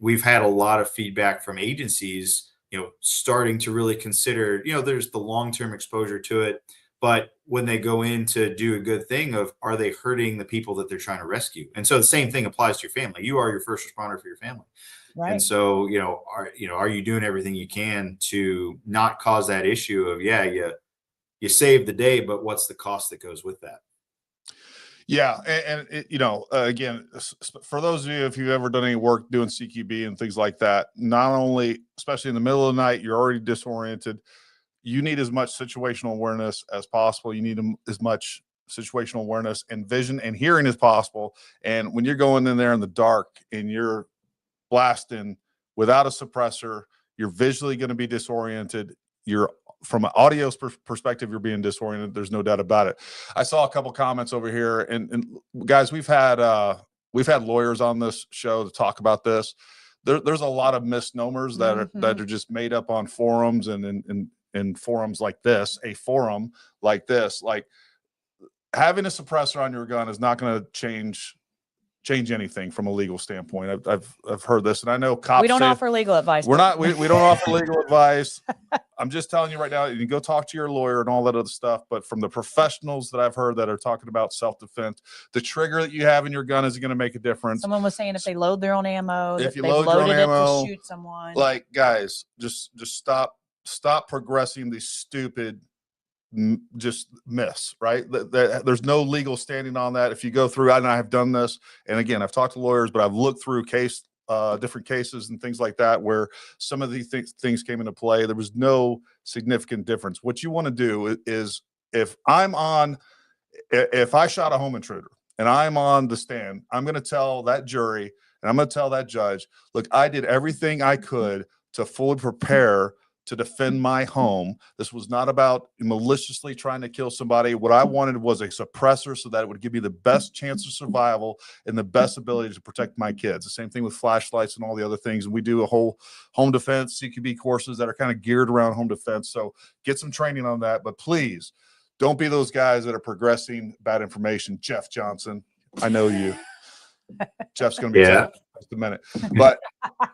we've had a lot of feedback from agencies, you know, starting to really consider, you know, there's the long-term exposure to it, but when they go in to do a good thing of, are they hurting the people that they're trying to rescue? And so the same thing applies to your family. You are your first responder for your family. Right. And so, you know, are you doing everything you can to not cause that issue of, you save the day, but what's the cost that goes with that? Yeah. And it, you know, again, for those of you, if you've ever done any work doing CQB and things like that, not only, especially in the middle of the night, you're already disoriented. You need as much situational awareness as possible. You need as much situational awareness and vision and hearing as possible. And when you're going in there in the dark and you're blasting without a suppressor, you're visually going to be disoriented. You're, from an audio perspective, you're being disoriented. There's no doubt about it. I saw a couple comments over here, and guys, we've had lawyers on this show to talk about this. There's a lot of misnomers that are just made up on forums and in forums like this. A forum like this, like having a suppressor on your gun is not going to change anything from a legal standpoint. I've heard this, and I know cops. We don't offer legal advice. We don't offer legal advice. I'm just telling you right now, you can go talk to your lawyer and all that other stuff. But from the professionals that I've heard that are talking about self-defense, the trigger that you have in your gun is going to make a difference. Someone was saying if they load their own ammo, if you load your own ammo, to shoot someone. Like, guys, just stop progressing these stupid just miss, right? There's no legal standing on that. If you go through, and I've done this, and again, I've talked to lawyers, but I've looked through different cases and things like that where some of these things came into play. There was no significant difference. What you want to do is, if I shot a home intruder and I'm on the stand, I'm going to tell that jury and I'm going to tell that judge, look, I did everything I could to fully prepare to defend my home. This was not about maliciously trying to kill somebody. What I wanted was a suppressor so that it would give me the best chance of survival and the best ability to protect my kids. The same thing with flashlights and all the other things. And we do a whole home defense CQB courses that are kind of geared around home defense. So get some training on that. But please Don't be those guys that are progressing bad information. Jeff Johnson, I know you. Jeff's going to be talking in just a minute, but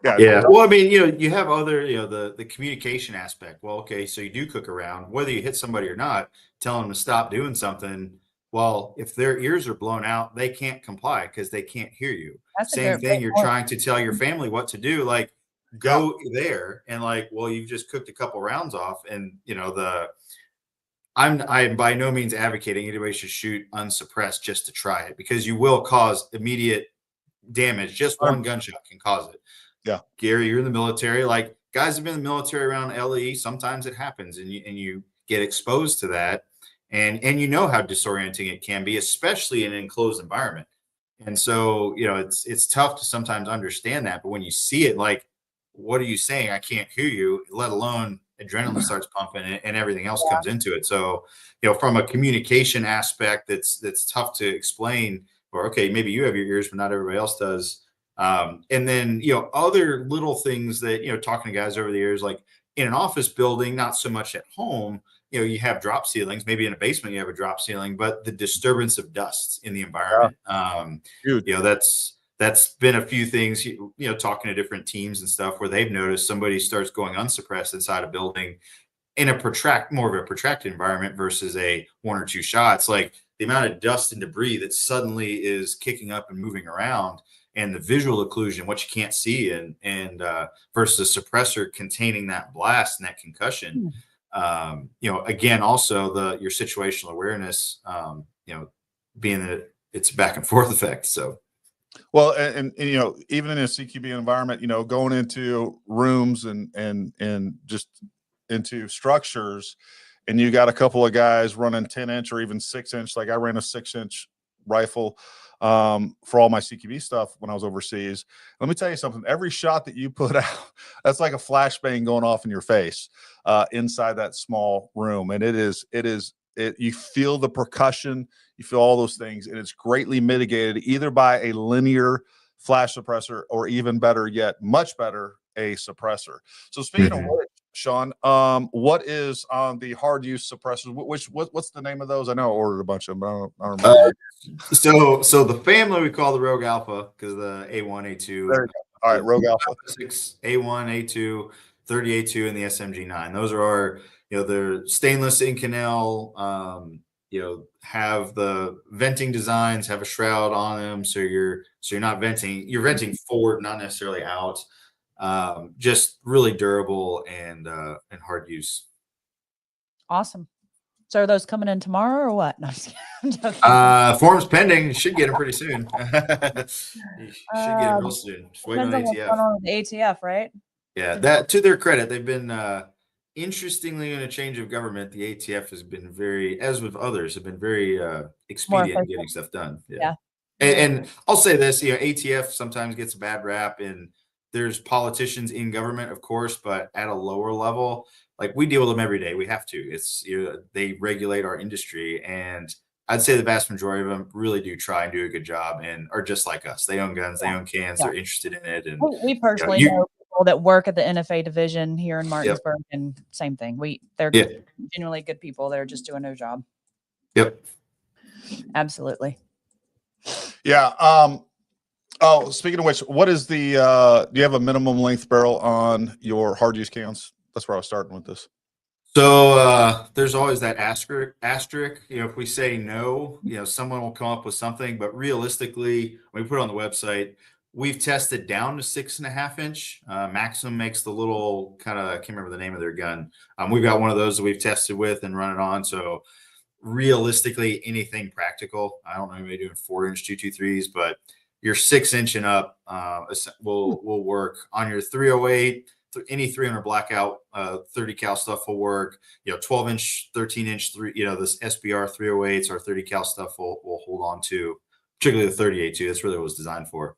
yeah. Well, I mean, you have other, the communication aspect. Well, okay, so you do cook around, whether you hit somebody or not, telling them to stop doing something. Well, if their ears are blown out, they can't comply because they can't hear you. That's Same thing. You're trying to tell your family what to do. Like, go there and like, well, you've just cooked a couple rounds off, and I'm by no means advocating anybody should shoot unsuppressed just to try it, because you will cause immediate damage. Just one gunshot can cause it. Yeah. Gary, you're in the military. Like, guys have been in the military around LE. Sometimes it happens and you get exposed to that. And you know how disorienting it can be, especially in an enclosed environment. And so, it's tough to sometimes understand that. But when you see it, like, what are you saying? I can't hear you, let alone adrenaline starts pumping and everything else comes into it. So, from a communication aspect, that's tough to explain. Or, okay, maybe you have your ears, but not everybody else does. And then, other little things that, talking to guys over the years, like in an office building, not so much at home, you have drop ceilings, maybe in a basement, you have a drop ceiling, but the disturbance of dust in the environment, that's been a few things, talking to different teams and stuff where they've noticed somebody starts going unsuppressed inside a building in a more of a protracted environment versus a 1 or 2 shots. Like, the amount of dust and debris that suddenly is kicking up and moving around, and the visual occlusion, what you can't see, and versus a suppressor containing that blast and that concussion. Again, also your situational awareness, being that it's a back and forth effect. So, well, and even in a CQB environment, going into rooms and just into structures, and you got a couple of guys running 10-inch or even 6-inch. Like, I ran a 6-inch rifle for all my CQB stuff when I was overseas. Let me tell you something. Every shot that you put out, that's like a flashbang going off in your face inside that small room. And you feel the percussion, you feel all those things, and it's greatly mitigated either by a linear flash suppressor, or even better yet, much better, a suppressor. So speaking of which, Sean, what is on the hard use suppressors? What's the name of those? I know I ordered a bunch of them, but I don't remember. So the family we call the Rogue Alpha, because the A1, A2. There you go. All right, Rogue Alpha. 6, A1, A2, 30A2, and the SMG9. Those are our, they're stainless Inconel, have the venting designs, have a shroud on them, so you're not venting. You're venting forward, not necessarily out. Just really durable and hard use. Awesome. So are those coming in tomorrow or what? No, I'm joking. Forms pending. You should get them pretty soon. You should get them real soon. Just wait on Depends on what's ATF. going on with the ATF, right? Yeah, that, to their credit, they've been interestingly, in a change of government, the ATF has been very, as with others, have been very expedient in getting stuff done. Yeah. And I'll say this, ATF sometimes gets a bad rap, and there's politicians in government, of course, but at a lower level, like, we deal with them every day. We have to. It's, they regulate our industry, and I'd say the vast majority of them really do try and do a good job, and are just like us. They own guns, they own cans, they're interested in it. And we personally know people that work at the NFA division here in Martinsburg, and same thing. They're genuinely good people that are just doing their job. Yep. Absolutely. Yeah. Oh, speaking of which, what is the do you have a minimum length barrel on your hard use cans? That's where I was starting with this. So there's always that asterisk. If we say no, someone will come up with something. But realistically, when we put it on the website, we've tested down to 6.5 inch. Maxim makes the little kind of, I can't remember the name of their gun. We've got one of those that we've tested with and run it on. So realistically, anything practical. I don't know anybody doing 4-inch 223s, but your 6-inch and up will work on your 308. Any 300 blackout 30 cal stuff will work. 12-inch, 13-inch, this SBR 308s or 30 cal stuff will hold on to, particularly the 38 too. That's really what it was designed for.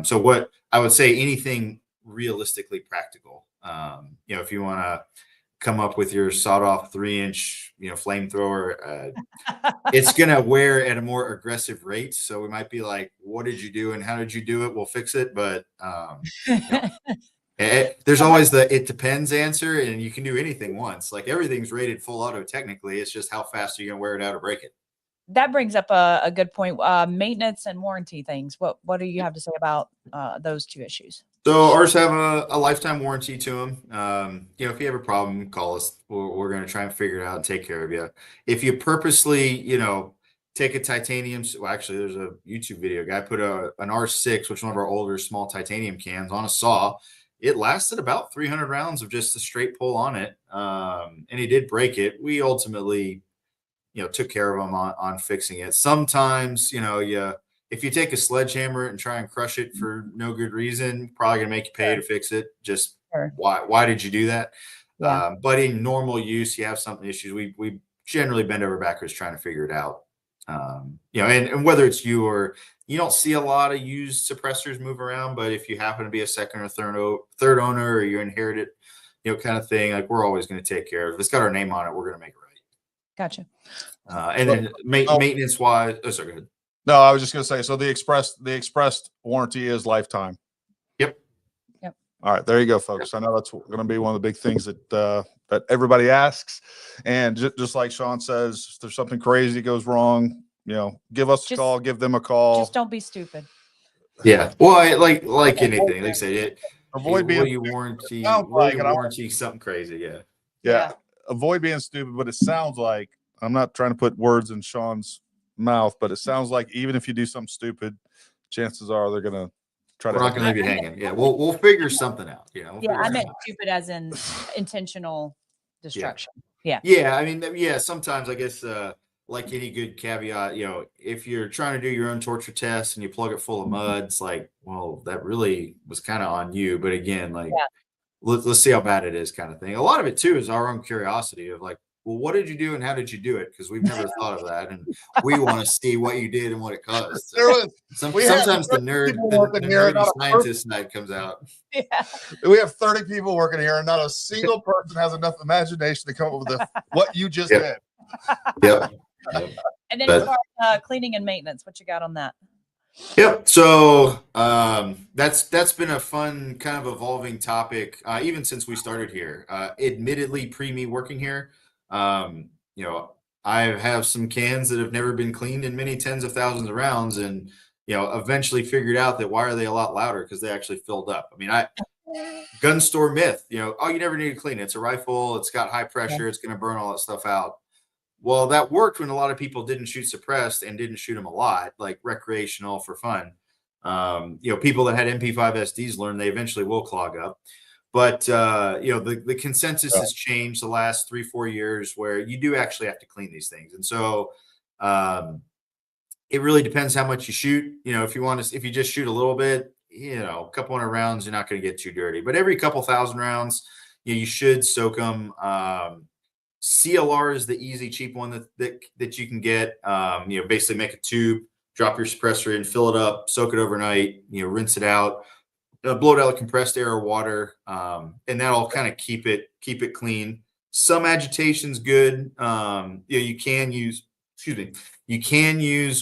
So what I would say, anything realistically practical. If you want to come up with your sawed-off 3-inch, flamethrower, it's gonna wear at a more aggressive rate. So we might be like, "What did you do and how did you do it? We'll fix it." But There's always the "it depends" answer, and you can do anything once. Like everything's rated full auto technically. It's just how fast are you gonna wear it out or break it. That brings up a good point. Maintenance and warranty things. What do you have to say about those two issues? So ours have a lifetime warranty to them. You know, if you have a problem, call us. We're going to try and figure it out and take care of you. If you purposely, you know, take a titanium, well, actually, there's a YouTube video. Guy put an R6, which is one of our older small titanium cans, on a saw. It lasted about 300 rounds of just a straight pull on it, and he did break it. We ultimately, you know, took care of him on fixing it. Sometimes, you know, if you take a sledgehammer and try and crush it for no good reason, probably gonna make you pay to fix it. Just why did you do that? Yeah. But in normal use, you have some issues. We generally bend over backwards trying to figure it out. You know, and whether it's you or you don't see a lot of used suppressors move around, but if you happen to be a second or third owner, or you inherit it, you know, kind of thing, like we're always going to take care of it. If it's got our name on it, we're going to make it right. Gotcha. And then maintenance wise, oh, sorry, go ahead. No, I was just going to say, so the expressed warranty is lifetime. Yep. All right, there you go, folks. I know that's going to be one of the big things that everybody asks. And just like Sean says, if there's something crazy goes wrong, you know, give us a call, give them a call. Just don't be stupid. Yeah. Well, like anything, like I said, avoid being warranty something crazy. Yeah. Avoid being stupid, but it sounds like, I'm not trying to put words in Sean's mouth, but it sounds like even if you do something stupid, chances are they're going to try to. We're not going to leave you hanging. Yeah. We'll figure something out. You know. I meant stupid as in intentional destruction. Yeah. I mean, sometimes I guess, like any good caveat, you know, if you're trying to do your own torture test and you plug it full of mud, it's like, well, that really was kind of on you. But again, like, let's see how bad it is, kind of thing. A lot of it too is our own curiosity of like, well, what did you do and how did you do it? Because we've never thought of that, and we want to see what you did and what it caused. So sometimes the nerdy scientist side comes out. Yeah. We have 30 people working here, and not a single person has enough imagination to come up with what you just did. Yep. And then as far as cleaning and maintenance, what you got on that? Yep. So that's been a fun kind of evolving topic, even since we started here. Admittedly, me working here, you know, I have some cans that have never been cleaned in many tens of thousands of rounds, and you know, eventually figured out that why are they a lot louder? Because they actually filled up. I mean, gun store myth, you know, oh, you never need to clean it. It's a rifle. It's got high pressure. It's going to burn all that stuff out. Well, that worked when a lot of people didn't shoot suppressed and didn't shoot them a lot, like recreational for fun. You know, people that had MP5 SDs learned they eventually will clog up. But, you know, the consensus has changed the last 3-4 years where you do actually have to clean these things. And so it really depends how much you shoot. You know, if you just shoot a little bit, you know, a couple hundred rounds, you're not going to get too dirty. But every couple thousand rounds, you should soak them. CLR is the easy, cheap one that you can get. You know, basically make a tube, drop your suppressor in, fill it up, soak it overnight, you know, rinse it out, blow it out with compressed air or water, and that'll kind of keep it clean. Some agitation's good. You know, you can use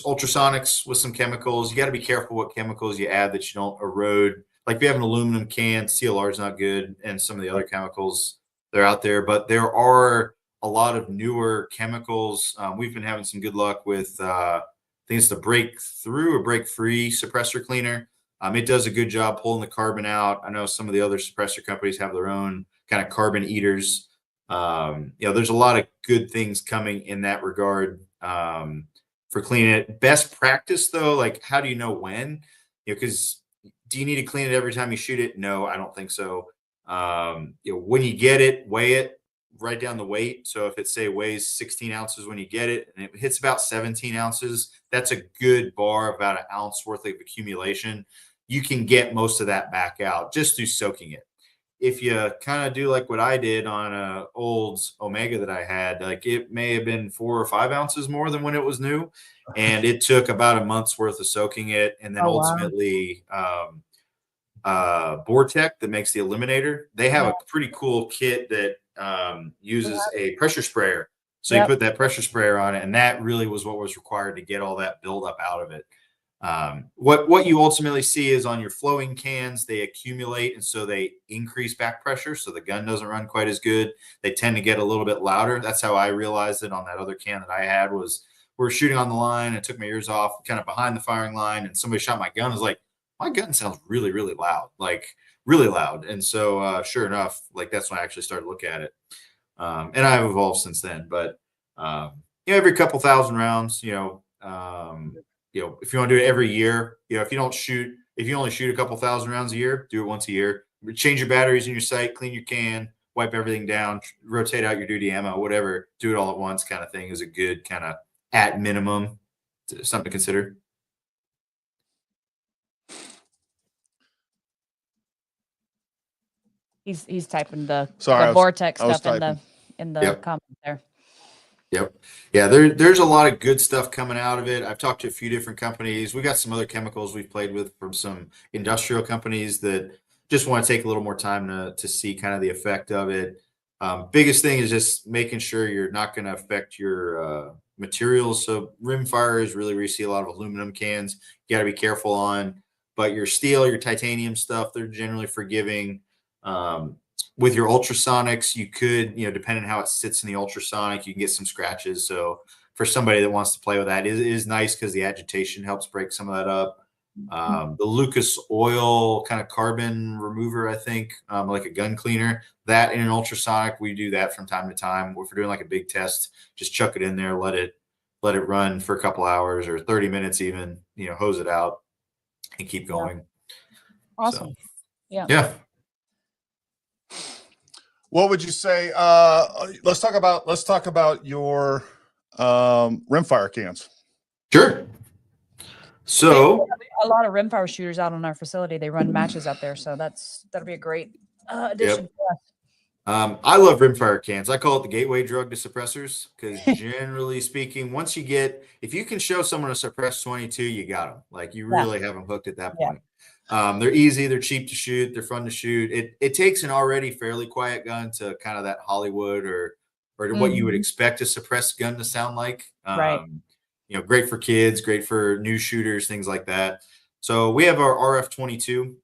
ultrasonics with some chemicals. You got to be careful what chemicals you add that you don't erode. Like if you have an aluminum can, CLR is not good, and some of the other chemicals that are out there. But there are a lot of newer chemicals. We've been having some good luck with, I think it's the breakthrough or break-free suppressor cleaner. It does a good job pulling the carbon out. I know some of the other suppressor companies have their own kind of carbon eaters. You know, there's a lot of good things coming in that regard for cleaning it. Best practice though, like how do you know when? You know, because do you need to clean it every time you shoot it? No, I don't think so. You know, when you get it, weigh it. Write down the weight. So if it say weighs 16 ounces when you get it and it hits about 17 ounces, that's a good bar, about an ounce worth of accumulation. You can get most of that back out just through soaking it. If you kind of do like what I did on a old Omega that I had, like it may have been 4 or 5 ounces more than when it was new. And it took about a month's worth of soaking it. And then ultimately, Vortec that makes the eliminator, they have a pretty cool kit that uses a pressure sprayer. So you put that pressure sprayer on it, and that really was what was required to get all that buildup out of it. What you ultimately see is on your flowing cans, they accumulate, and so they increase back pressure, so the gun doesn't run quite as good. They tend to get a little bit louder. That's how I realized it on that other can that I had. Was we were shooting on the line, and took my ears off, kind of behind the firing line, and somebody shot my gun. I was like, my gun sounds really, really loud, like really loud. And so sure enough, like that's when I actually started to look at it. And I've evolved since then. But every couple thousand rounds, if you want to do it every year, if you only shoot a couple thousand rounds a year, do it once a year. Change your batteries in your sight, clean your can, wipe everything down, rotate out your duty ammo, whatever. Do it all at once, kind of thing, is a good kind of at minimum something to consider. He's typing the Sorry, vortex I was stuff typing. in the Yep. comment there. Yep. Yeah, there's a lot of good stuff coming out of it. I've talked to a few different companies. We got some other chemicals we've played with from some industrial companies that just want to take a little more time to see kind of the effect of it. Biggest thing is just making sure you're not going to affect your materials. So rimfire is really where you see a lot of aluminum cans. You got to be careful on. But your steel, your titanium stuff, they're generally forgiving. With your ultrasonics, you could, depending on how it sits in the ultrasonic, you can get some scratches. So for somebody that wants to play with that, it is nice because the agitation helps break some of that up. The Lucas oil kind of carbon remover, I think, like a gun cleaner, that in an ultrasonic, we do that from time to time. If we're doing like a big test, just chuck it in there, let it run for a couple hours or 30 minutes even, hose it out and keep going. Awesome. So, yeah. What would you say? Let's talk about your rimfire cans. Sure. So a lot of rimfire shooters out on our facility. They run matches out there, so that'll be a great addition for us. I love rimfire cans. I call it the gateway drug to suppressors because generally speaking, if you can show someone a suppress 22, you got them. Like you really have them hooked at that point. They're easy, they're cheap to shoot, they're fun to shoot. It takes an already fairly quiet gun to kind of that Hollywood or to what you would expect a suppressed gun to sound like. Right. Great for kids, great for new shooters, things like that. So we have our RF-22.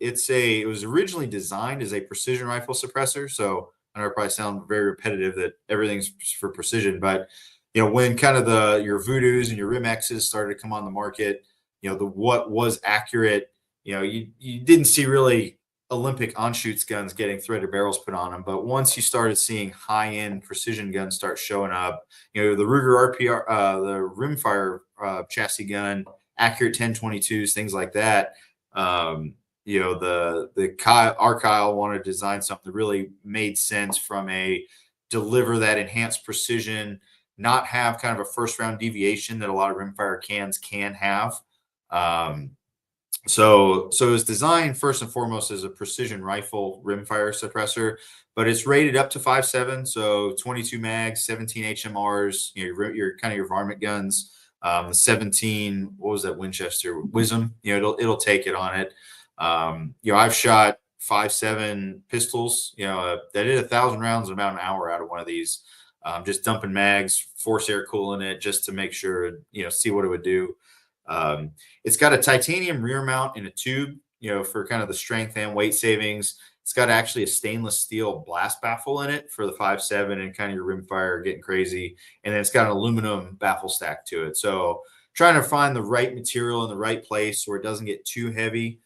It was originally designed as a precision rifle suppressor. So I know it probably sounds very repetitive that everything's for precision, but when kind of your Voodoos and your RimXs started to come on the market, what was accurate, you didn't see really Olympic on-shoots guns getting threaded barrels put on them. But once you started seeing high-end precision guns start showing up, the Ruger RPR, the rimfire chassis gun, accurate 1022s, things like that. Our Kyle wanted to design something that really made sense from deliver that enhanced precision, not have kind of a first-round deviation that a lot of rimfire cans can have. So it's designed first and foremost as a precision rifle rimfire suppressor, but it's rated up to 5.7, so 22 mags, 17 HMRs, your kind of your varmint guns, 17, what was that Winchester Wisdom? It'll take it on it. I've shot 5.7 pistols, that did 1,000 rounds in about an hour out of one of these. Just dumping mags, force air cooling it just to make sure, see what it would do. It's got a titanium rear mount in a tube, for kind of the strength and weight savings. It's got actually a stainless steel blast baffle in it for the 5.7 and kind of your rimfire getting crazy. And then it's got an aluminum baffle stack to it. So trying to find the right material in the right place where it doesn't get too heavy.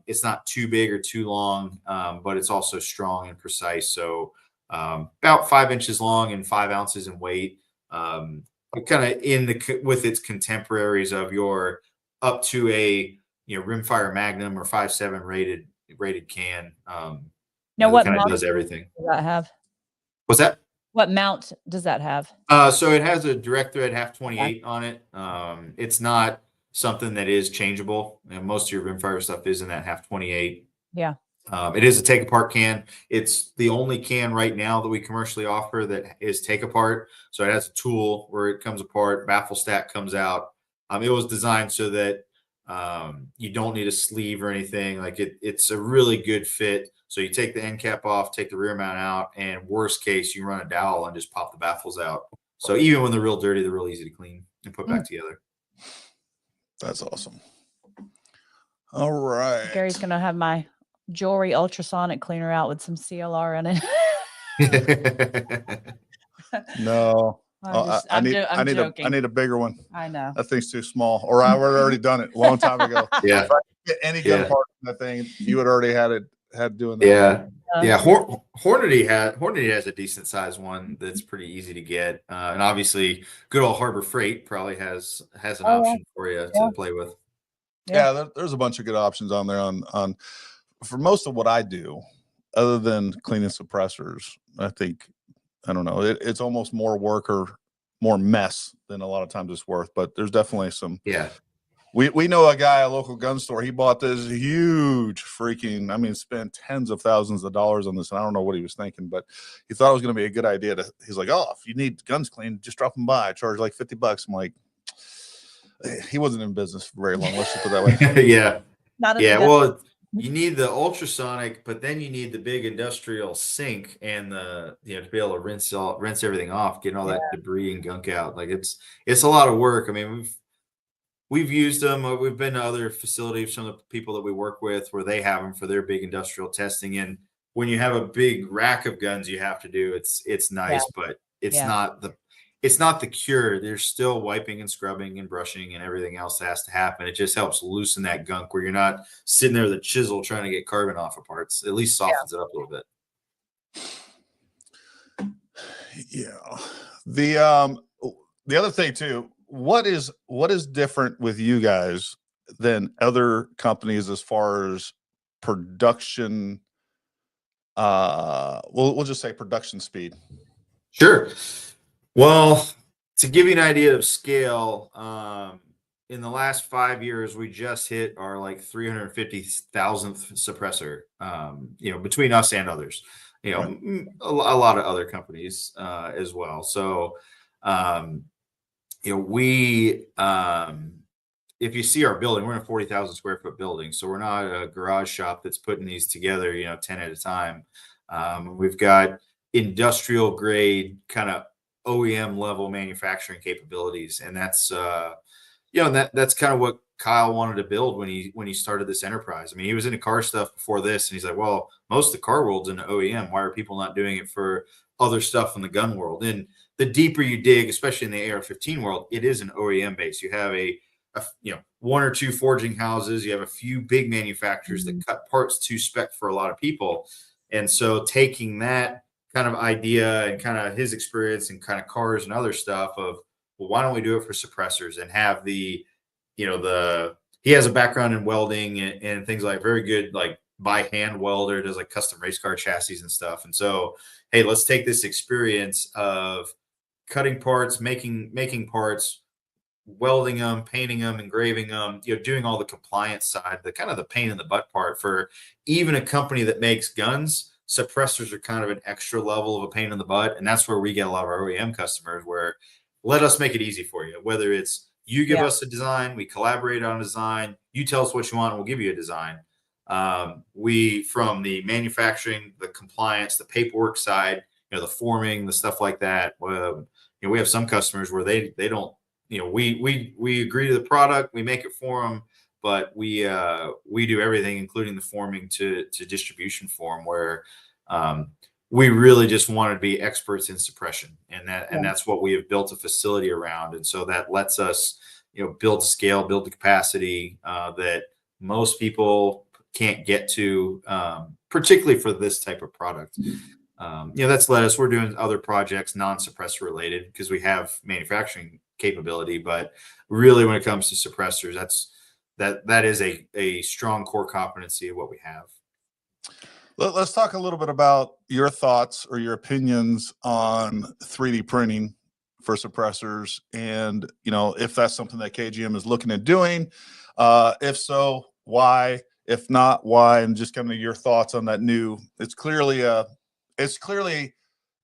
It's not too big or too long, but it's also strong and precise. So about 5 inches long and 5 ounces in weight. Kind of with its contemporaries of your up to a rimfire Magnum or 5.7 rated can. Now, what kind of mount does everything. does that have? What's that? What mount does that have? So it has a direct thread half 28 on it. It's not something that is changeable. Most of your rimfire stuff is in that half 28. Yeah. It is a take apart can. It's the only can right now that we commercially offer that is take apart. So it has a tool where it comes apart, baffle stack comes out. It was designed so that you don't need a sleeve or anything. Like it's a really good fit. So you take the end cap off, take the rear mount out, and worst case, you run a dowel and just pop the baffles out. So even when they're real dirty, they're real easy to clean and put back together. That's awesome. All right. Gary's gonna have my jewelry ultrasonic cleaner out with some CLR in it. No. I'm I joking. need a bigger one. I know. That thing's too small. Or I would have already done it a long time ago. Yeah. If I could get any gun Yeah. part in that thing, you had already had doing that. Yeah. Yeah, Hornady has a decent sized one that's pretty easy to get, and obviously, good old Harbor Freight probably has an option for you to play with. Yeah, there's a bunch of good options on there. On for most of what I do, other than cleaning suppressors, I think I don't know. It's almost more work or more mess than a lot of times it's worth. But there's definitely some. Yeah. We know a guy, a local gun store. He bought this huge freaking, I mean, spent tens of thousands of dollars on this. And I don't know what he was thinking, but he thought it was going to be a good idea he's like, oh, if you need guns cleaned, just drop them by. I charge like $50. I'm like, he wasn't in business for very long. Let's just put it that way. Yeah. Yeah. Well, you need the ultrasonic, but then you need the big industrial sink and to be able to rinse everything off, getting all that debris and gunk out. Like it's a lot of work. I mean, we've used them. We've been to other facilities, some of the people that we work with where they have them for their big industrial testing. And when you have a big rack of guns you have to do, it's nice, but it's not the cure. There's still wiping and scrubbing and brushing and everything else that has to happen. It just helps loosen that gunk where you're not sitting there with a chisel trying to get carbon off of parts. At least softens it up a little bit. Yeah. The other thing too, what is different with you guys than other companies as far as production? We'll just say production speed. Sure. Well, to give you an idea of scale, in the last 5 years, we just hit our like 350,000th suppressor. Between us and others, Right. a lot of other companies as well. So. If you see our building, we're in a 40,000 square foot building. So we're not a garage shop that's putting these together, 10 at a time. We've got industrial grade kind of OEM level manufacturing capabilities. And that's, that's kind of what Kyle wanted to build when he started this enterprise. I mean, he was into car stuff before this, and he's like, well, most of the car world's into OEM. Why are people not doing it for other stuff in the gun world? And the deeper you dig, especially in the AR-15 world, it is an OEM base. You have a one or two forging houses. You have a few big manufacturers that cut parts to spec for a lot of people. And so taking that kind of idea and kind of his experience and kind of cars and other stuff of, well, why don't we do it for suppressors and have he has a background in welding and things like very good, like by hand welder, does like custom race car chassis and stuff. And so, hey, let's take this experience of cutting parts, making parts, welding them, painting them, engraving them, doing all the compliance side, the kind of the pain in the butt part for even a company that makes guns. Suppressors are kind of an extra level of a pain in the butt. And that's where we get a lot of our OEM customers where let us make it easy for you. Whether it's you give us a design, we collaborate on a design, you tell us what you want, and we'll give you a design. We, from the manufacturing, the compliance, the paperwork side, the forming, the stuff like that. We have some customers where they don't, we agree to the product, we make it for them, but we do everything, including the forming to distribution form, where we really just want to be experts in suppression, and that's what we have built a facility around. And so that lets us, build scale, build the capacity that most people can't get to, particularly for this type of product. That's led us, we're doing other projects, non-suppressor related, because we have manufacturing capability, but really when it comes to suppressors, that is a strong core competency of what we have. Let's talk a little bit about your thoughts or your opinions on 3D printing for suppressors, and if that's something that KGM is looking at doing. If so, why? If not, why? And just kind of your thoughts on that new. It's clearly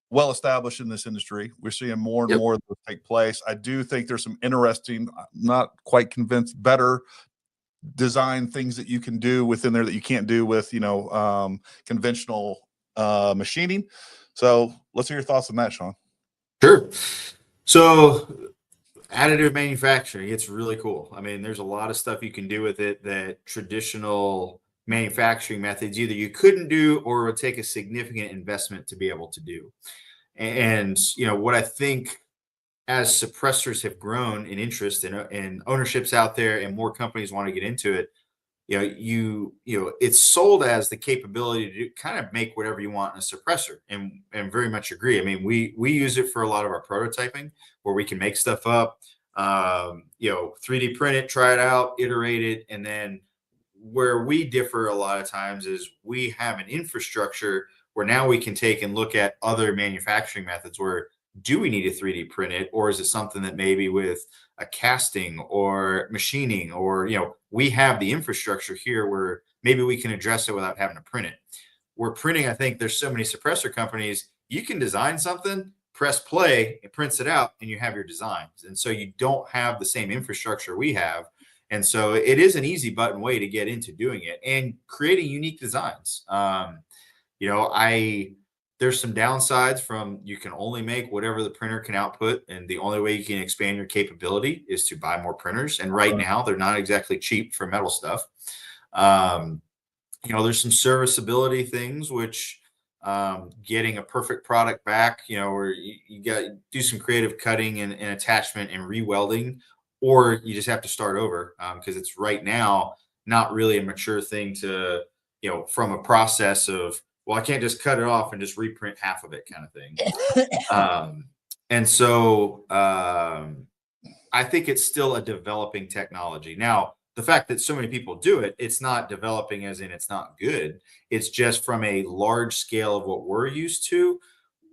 well established in this industry. We're seeing more and more of this take place. I do think there's some interesting, not quite convinced, better design things that you can do within there that you can't do with conventional machining. So let's hear your thoughts on that, Sean. Sure. So Additive manufacturing, it's really cool. I mean, there's a lot of stuff you can do with it that traditional manufacturing methods either you couldn't do or would take a significant investment to be able to do. And you know what I think, as suppressors have grown in interest and ownerships out there and more companies want to get into it, it's sold as the capability to kind of make whatever you want in a suppressor, and very much agree. I mean, we use it for a lot of our prototyping where we can make stuff up, 3D print it, try it out, iterate it, and then where we differ a lot of times is we have an infrastructure where now we can take and look at other manufacturing methods where, do we need to 3D print it, or is it something that maybe with a casting or machining, or we have the infrastructure here where maybe we can address it without having to print it. We're printing, I think there's so many suppressor companies, you can design something, press play, it prints it out, and you have your designs. And so you don't have the same infrastructure we have. And so it is an easy button way to get into doing it and creating unique designs. There's some downsides from, you can only make whatever the printer can output, and the only way you can expand your capability is to buy more printers. And right now they're not exactly cheap for metal stuff. There's some serviceability things, which getting a perfect product back, where you got to do some creative cutting and attachment and re-welding, or you just have to start over, because it's right now not really a mature thing to, from a process of, well, I can't just cut it off and just reprint half of it kind of thing. I think it's still a developing technology. Now, the fact that so many people do it, it's not developing as in it's not good. It's just from a large scale of what we're used to,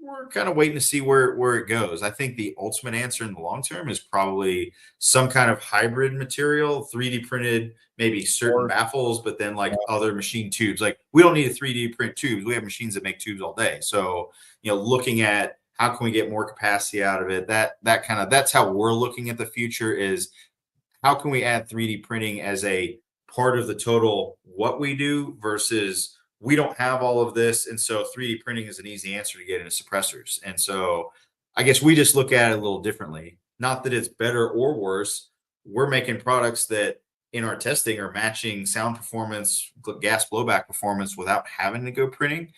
we're kind of waiting to see where it goes. I think the ultimate answer in the long term is probably some kind of hybrid material, 3D printed, maybe certain baffles, but then like other machine tubes. Like, we don't need a 3D print tubes. We have machines that make tubes all day. So, looking at how can we get more capacity out of it, that's how we're looking at the future, is how can we add 3D printing as a part of the total what we do, versus we don't have all of this, and so 3D printing is an easy answer to get into suppressors. And so I guess we just look at it a little differently. Not that it's better or worse. We're making products that in our testing are matching sound performance, gas blowback performance without having to go printing.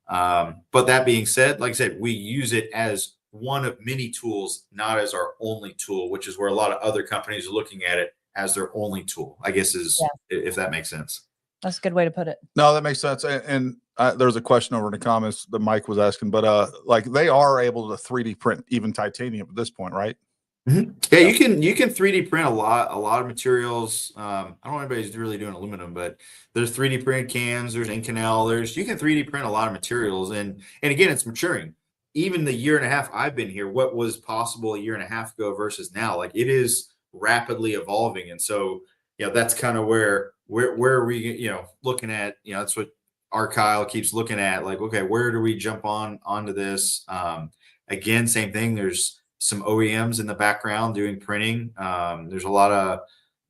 But that being said, like I said, we use it as one of many tools, not as our only tool, which is where a lot of other companies are looking at it as their only tool, I guess, if that makes sense. That's a good way to put it. No, that makes sense. And there was a question over in the comments that Mike was asking, but like, they are able to 3D print even titanium at this point, right? Mm-hmm. Yeah, you can 3D print a lot of materials. I don't know if anybody's really doing aluminum, but there's 3D printed cans, there's Inconel, you can 3D print a lot of materials, and again, it's maturing. Even the year and a half I've been here, what was possible a year and a half ago versus now, like, it is rapidly evolving. And so, that's kind of where are we, looking at, that's what our Kyle keeps looking at, like, okay, where do we jump onto this? Again, same thing. There's some OEMs in the background doing printing. There's a lot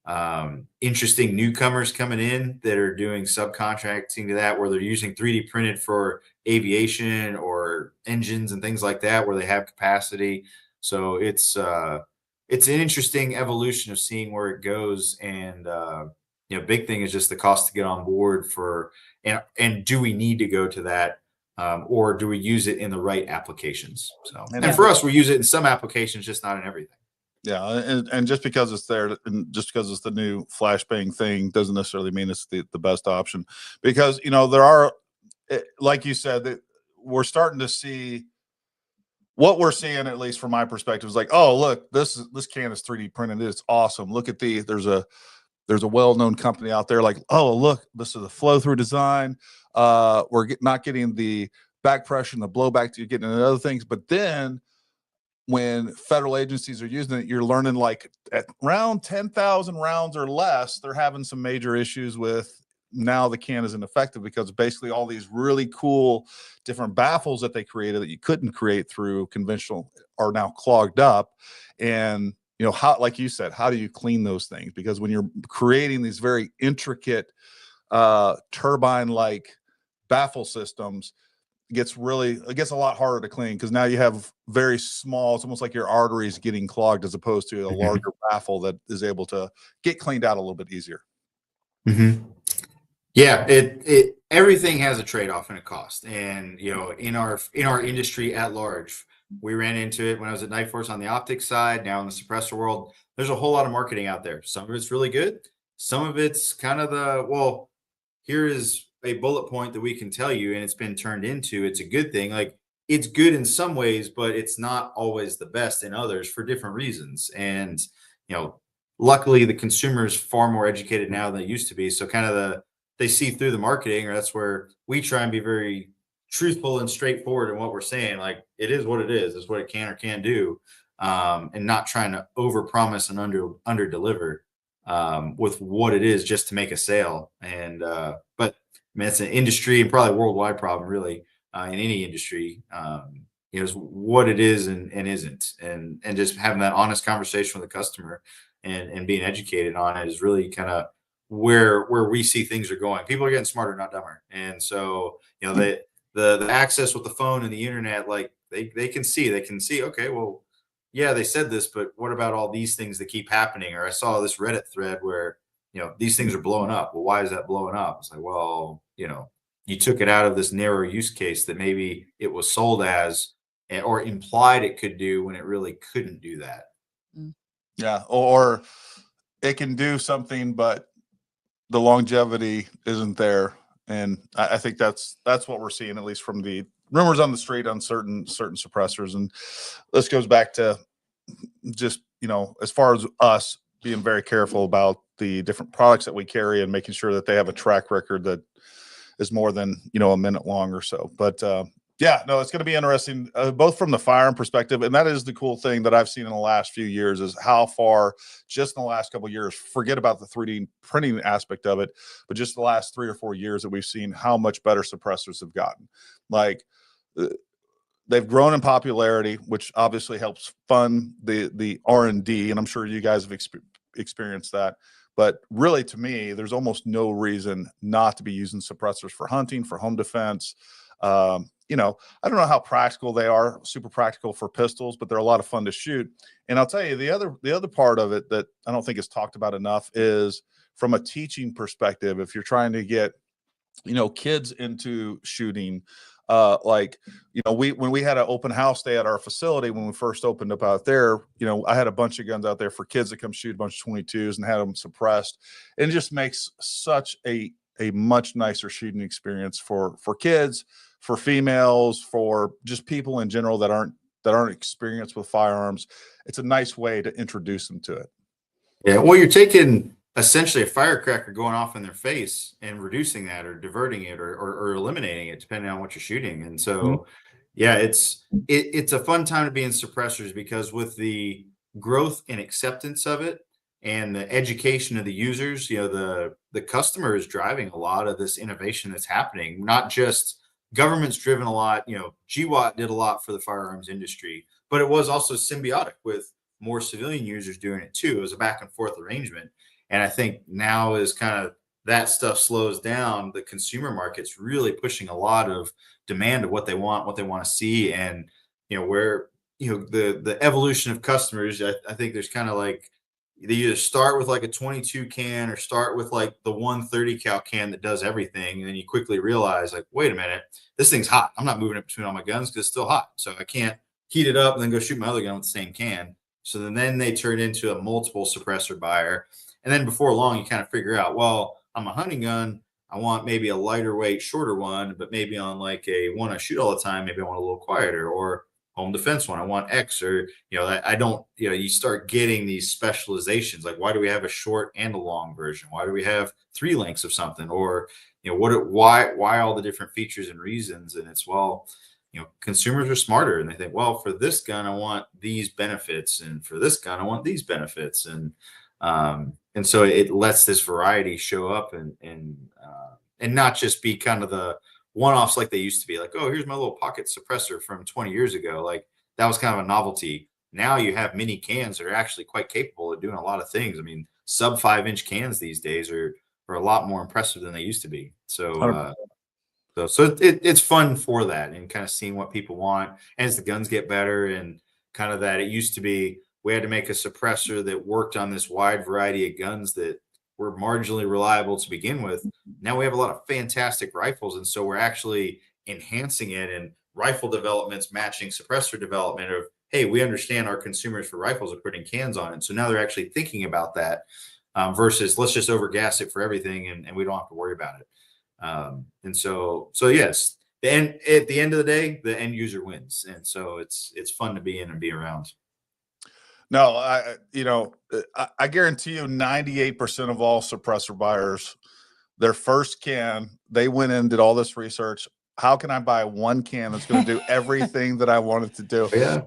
of interesting newcomers coming in that are doing subcontracting to that, where they're using 3D printed for aviation or engines and things like that, where they have capacity. So it's an interesting evolution of seeing where it goes. And big thing is just the cost to get on board and do we need to go to that? Or do we use it in the right applications? So, and for us, we use it in some applications, just not in everything. Yeah, and just because it's there, and just because it's the new flashbang thing, doesn't necessarily mean it's the best option. Because there are, like you said, that we're starting to see what we're seeing, at least from my perspective, is like, oh, look, this can is 3D printed. It's awesome. Look at there's a well-known company out there, like, oh, look, this is a flow-through design. We're not getting the back pressure and the blowback, you're getting into other things. But then when federal agencies are using it, you're learning, like, at around 10,000 rounds or less, they're having some major issues with, now the can isn't effective, because basically all these really cool different baffles that they created that you couldn't create through conventional are now clogged up. And how, like you said, how do you clean those things? Because when you're creating these very intricate turbine-like baffle systems, gets a lot harder to clean because now you have very small, it's almost like your arteries getting clogged as opposed to a larger baffle that is able to get cleaned out a little bit easier. Yeah, it everything has a trade-off and a cost. And in our industry at large, we ran into it when I was at Nightforce on the optics side. Now in the suppressor world, there's a whole lot of marketing out there. Some of it's really good. Some of it's kind of here is a bullet point that we can tell you, and it's been turned into, it's a good thing. Like, it's good in some ways, but it's not always the best in others for different reasons. And, luckily the consumer is far more educated now than they used to be. So they see through the marketing, or that's where we try and be very truthful and straightforward in what we're saying. Like, it is what it is. It's what it can or can't do. And not trying to overpromise and under deliver with what it is just to make a sale. And but I mean, it's an industry and probably a worldwide problem, really, in any industry. Is what it is and isn't, and just having that honest conversation with the customer and being educated on it is really kind of where we see things are going. People are getting smarter, not dumber. And so, the access with the phone and the internet, like they can see, okay, well, yeah, they said this, but what about all these things that keep happening? Or I saw this Reddit thread where, these things are blowing up. Well, why is that blowing up? It's like, well, you took it out of this narrow use case that maybe it was sold as, or implied it could do, when it really couldn't do that. Yeah. Or it can do something, but the longevity isn't there. And I think that's what we're seeing, at least from the rumors on the street on certain suppressors. And this goes back to just, as far as us being very careful about the different products that we carry and making sure that they have a track record that is more than, a minute long or so. But yeah, no, it's going to be interesting, both from the firearm perspective. And that is the cool thing that I've seen in the last few years, is how far, just in the last couple of years, forget about the 3D printing aspect of it, but just the last 3 or 4 years that we've seen how much better suppressors have gotten. Like, they've grown in popularity, which obviously helps fund the R&D. And I'm sure you guys have experienced that. But really, to me, there's almost no reason not to be using suppressors for hunting, for home defense. I don't know how practical they are, super practical for pistols, but they're a lot of fun to shoot. And I'll tell you, the other part of it that I don't think is talked about enough is from a teaching perspective. If you're trying to get, kids into shooting, when we had an open house day at our facility, when we first opened up out there, I had a bunch of guns out there for kids to come shoot, a bunch of 22s, and had them suppressed. And it just makes such a much nicer shooting experience for kids, for females, for just people in general that aren't experienced with firearms. It's a nice way to introduce them to it. Yeah, well, you're taking essentially a firecracker going off in their face and reducing that, or diverting it, or eliminating it, depending on what you're shooting. And so, yeah, it's a fun time to be in suppressors, because with the growth and acceptance of it and the education of the users, the customer is driving a lot of this innovation that's happening. Not just government's driven a lot, GWAT did a lot for the firearms industry, but it was also symbiotic with more civilian users doing it too. It was a back and forth arrangement. And I think now, as kind of that stuff slows down, the consumer market's really pushing a lot of demand of what they want to see. And, where, the evolution of customers, I think there's kind of like, they either start with like a 22 can or start with like the 130 cal can that does everything. And then you quickly realize, like, wait a minute, this thing's hot. I'm not moving it between all my guns because it's still hot. So I can't heat it up and then go shoot my other gun with the same can. So then they turn into a multiple suppressor buyer. And then before long, you kind of figure out, well, I'm a hunting gun. I want maybe a lighter weight, shorter one, but maybe on like a one I shoot all the time, maybe I want a little quieter, or home defense one, I want X, or, I don't, you start getting these specializations. Like, why do we have a short and a long version? Why do we have 3 lengths of something? Or, why all the different features and reasons? And it's, well, consumers are smarter, and they think, well, for this gun, I want these benefits, and for this gun, I want these benefits. And so it lets this variety show up, and not just be kind of the one-offs like they used to be. Like, oh, here's my little pocket suppressor from 20 years ago. Like, that was kind of a novelty. Now you have mini cans that are actually quite capable of doing a lot of things. I mean, sub 5-inch cans these days are a lot more impressive than they used to be. So So it's fun for that, and kind of seeing what people want. And as the guns get better, and kind of that, it used to be we had to make a suppressor that worked on this wide variety of guns that were marginally reliable to begin with. Now we have a lot of fantastic rifles, and so we're actually enhancing it, and rifle development's matching suppressor development of, hey, we understand our consumers for rifles are putting cans on it. So now they're actually thinking about that, versus let's just overgas it for everything and we don't have to worry about it. And so yes, at the end of the day, the end user wins. And so it's fun to be in and be around. No, I guarantee you 98% of all suppressor buyers, their first can, they went in and did all this research. How can I buy one can that's going to do everything that I want it to do? Yeah.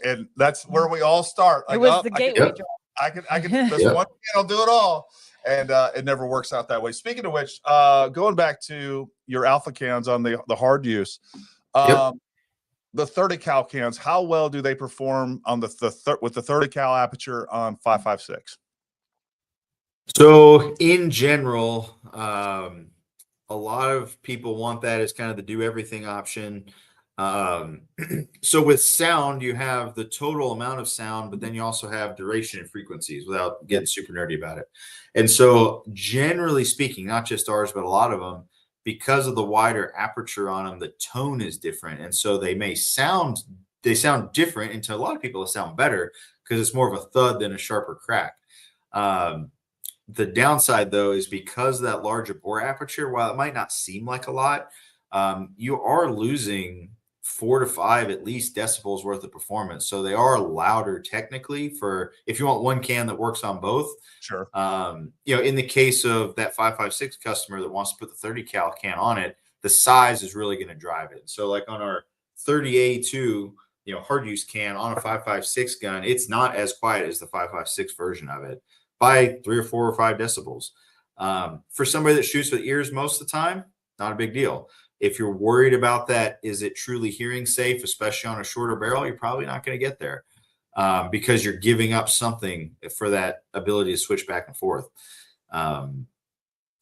And that's where we all start. It was the gateway drug. I can this one can, I'll do it all. And it never works out that way. Speaking of which, going back to your alpha cans on the hard use, the 30 cal cans, how well do they perform on with the 30 cal aperture on 5.56? So in general, a lot of people want that as kind of the do everything option. So with sound, you have the total amount of sound, but then you also have duration and frequencies, without getting super nerdy about it. And so generally speaking, not just ours, but a lot of them, because of the wider aperture on them, the tone is different. And so they sound different, and to a lot of people, it sound better because it's more of a thud than a sharper crack. The downside, though, is because of that larger bore aperture, while it might not seem like a lot, you are losing 4 to 5 at least decibels worth of performance. So they are louder technically, for if you want one can that works on both. Sure. In the case of that 5.56 customer that wants to put the 30 cal can on it, the size is really going to drive it. So like on our 30A2, hard use can on a 5.56 gun, it's not as quiet as the 5.56 version of it by 3 or 4 or 5 decibels. For somebody that shoots with ears most of the time, not a big deal. If you're worried about that, is it truly hearing safe, especially on a shorter barrel, you're probably not going to get there, because you're giving up something for that ability to switch back and forth. But on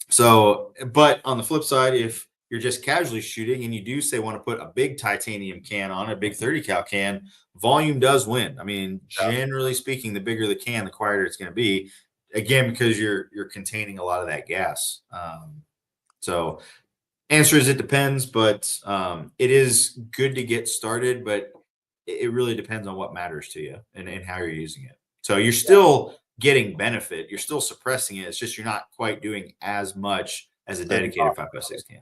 the flip side, if you're just casually shooting and you do say want to put a big titanium can on, a big 30 cal can, volume does win. I mean, generally speaking, the bigger the can, the quieter it's going to be. Again, because you're containing a lot of that gas. So answer is it depends, but it is good to get started, but it really depends on what matters to you and how you're using it. So you're still getting benefit. You're still suppressing it. It's just you're not quite doing as much as a dedicated 5.56 can.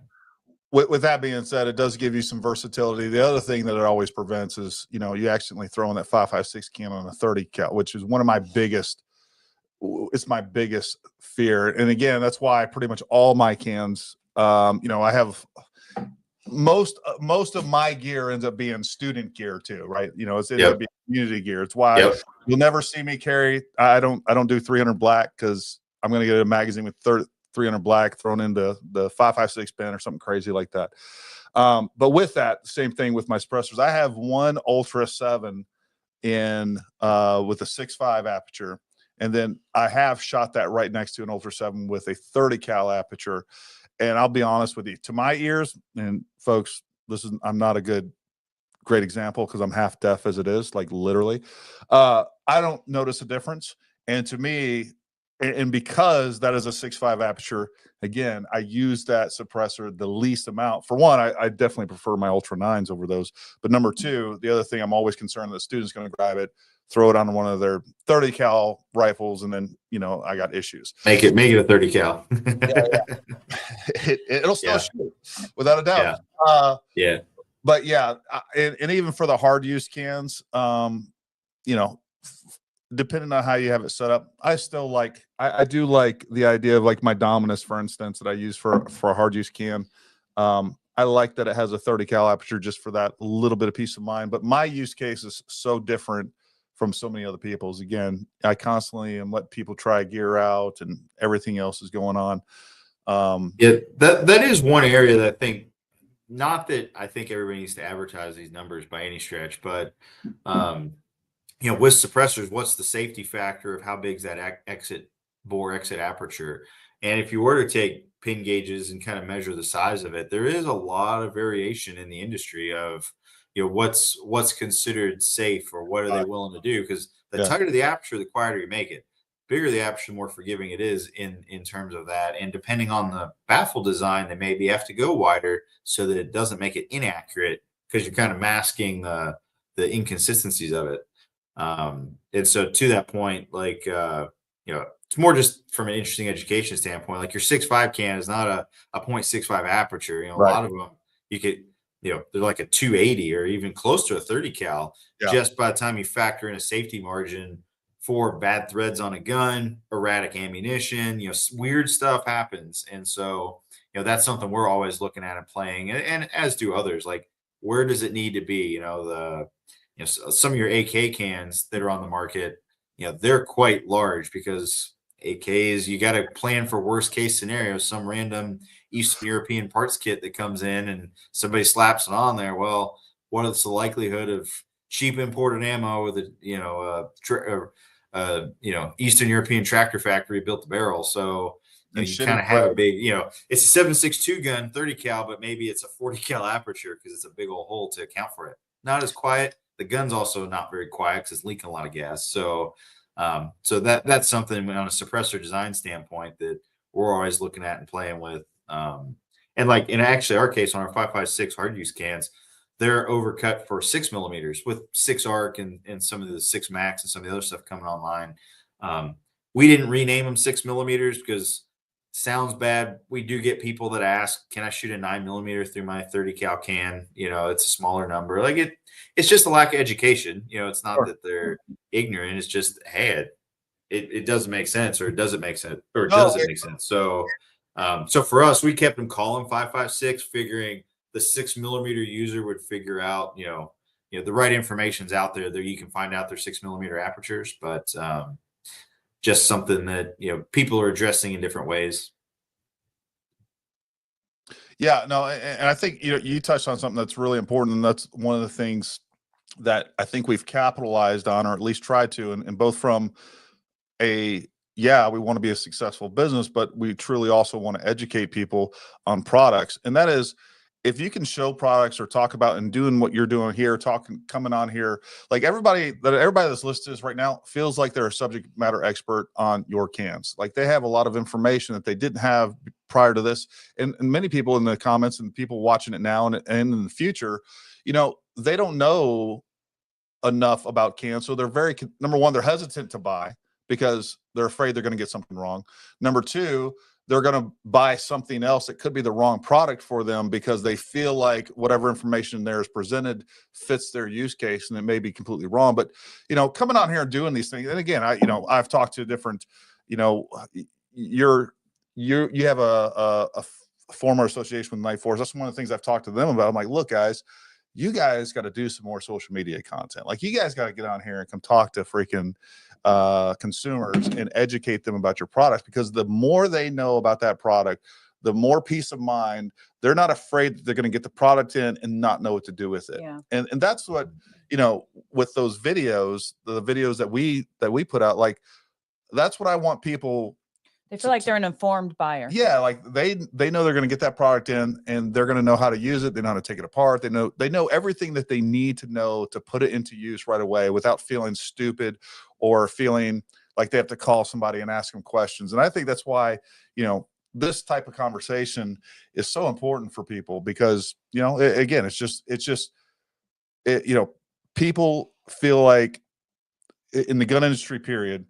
With that being said, it does give you some versatility. The other thing that it always prevents is, you accidentally throwing that 5.56 can on a 30 cal, which is one of my biggest, it's my biggest fear. And again, that's why pretty much all my cans, I have most of my gear ends up being student gear too, right? It's ends up being community gear. It's why you'll never see me carry. I don't do 300 black, because I'm going to get a magazine with 300 black thrown into the 5.56 bin or something crazy like that. But with that, same thing with my suppressors. I have one Ultra 7 in with a 6.5 aperture, and then I have shot that right next to an Ultra 7 with a 30 cal aperture. And I'll be honest with you, to my ears, and folks, I'm not a great example because I'm half deaf as it is, like literally. I don't notice a difference. And to me, and because that is a 6.5 aperture, again, I use that suppressor the least amount. For one, I definitely prefer my Ultra 9s over those. But number two, the other thing I'm always concerned that the student's going to grab it, throw it on one of their 30 cal rifles, and then I got issues. Make it a 30 cal. It'll still shoot without a doubt. But and even for the hard use cans, depending on how you have it set up, I still I do like the idea of like my Dominus, for instance, that I use for a hard use can. I like that it has a 30 cal aperture just for that little bit of peace of mind. But my use case is so different from so many other people's. Again, I constantly am letting people try gear out, and everything else is going on. That is one area that I think, not that I think everybody needs to advertise these numbers by any stretch, but with suppressors, what's the safety factor of how big is that exit aperture? And if you were to take pin gauges and kind of measure the size of it, there is a lot of variation in the industry of, what's considered safe, or what are they willing to do? Because the tighter the aperture, the quieter you make it. Bigger the aperture, the more forgiving it is in terms of that. And depending on the baffle design, they maybe have to go wider so that it doesn't make it inaccurate, because you're kind of masking the inconsistencies of it. And so to that point, like, it's more just from an interesting education standpoint. Like your 6.5 can is not a 0.65 aperture. A lot of them you could, they're like a 280 or even close to a 30 cal. Just by the time you factor in a safety margin for bad threads on a gun, erratic ammunition, weird stuff happens. And so, that's something we're always looking at and playing, and as do others. Like, where does it need to be? Some of your AK cans that are on the market, they're quite large, because AKs, you got to plan for worst case scenarios. Some random Eastern European parts kit that comes in and somebody slaps it on there. Well, what is the likelihood of cheap imported ammo with Eastern European tractor factory built the barrel? So you kind of have a big, it's a 7.62 gun, 30 cal, but maybe it's a 40 cal aperture because it's a big old hole to account for it. Not as quiet. The gun's also not very quiet because it's leaking a lot of gas. So that's something on a suppressor design standpoint that we're always looking at and playing with. And like in actually our case on our 5.56 hard use cans, they're overcut for 6 millimeters with 6 arc and some of the 6 max and some of the other stuff coming online. We didn't rename them 6 millimeters because it sounds bad. We do get people that ask, can I shoot a 9 millimeter through my 30 cal can? It's a smaller number. Like it's just a lack of education. It's not that they're ignorant. It's just, hey, it doesn't make sense, or it doesn't make sense, or it doesn't make sense. So for us, we kept them calling 5.56, figuring the 6 millimeter user would figure out, the right information's out there that you can find out their 6 millimeter apertures, but just something that, people are addressing in different ways. Yeah, no, and I think you touched on something that's really important, and that's one of the things that I think we've capitalized on, or at least tried to, and both from we want to be a successful business, but we truly also want to educate people on products. And that is, if you can show products or talk about and doing what you're doing here, coming on here, like everybody that's listed right now feels like they're a subject matter expert on your cans. Like they have a lot of information that they didn't have prior to this. And many people in the comments and people watching it now and in the future, they don't know enough about cans. So they're number one, they're hesitant to buy because they're afraid they're going to get something wrong. Number two, they're going to buy something else that could be the wrong product for them because they feel like whatever information there is presented fits their use case, and it may be completely wrong. But, coming on here and doing these things, and again, I've talked to different, you have a former association with Nightforce. That's one of the things I've talked to them about. I'm like, look, guys, you guys got to do some more social media content. Like, you guys got to get on here and come talk to freaking consumers and educate them about your products, because the more they know about that product, the more peace of mind. They're not afraid that they're going to get the product in and not know what to do with it. Yeah. And that's what, with those videos, the videos that we put out, like, that's what I want people. They feel like they're an informed buyer. Yeah, like they know they're going to get that product in, and they're going to know how to use it. They know how to take it apart. They know everything that they need to know to put it into use right away without feeling stupid or feeling like they have to call somebody and ask them questions. And I think that's why, this type of conversation is so important for people, because, again, people feel like in the gun industry period,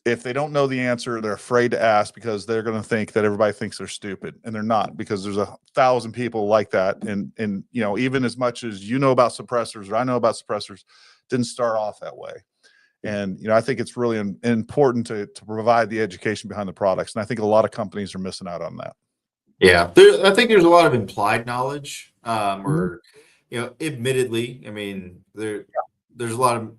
if they don't know the answer, they're afraid to ask because they're going to think that everybody thinks they're stupid, and they're not, because there's 1,000 people like that. And even as much as about suppressors, or I know about suppressors, didn't start off that way. And, I think it's really important to provide the education behind the products. And I think a lot of companies are missing out on that. Yeah. I think there's a lot of implied knowledge, or, admittedly, I mean, there's a lot of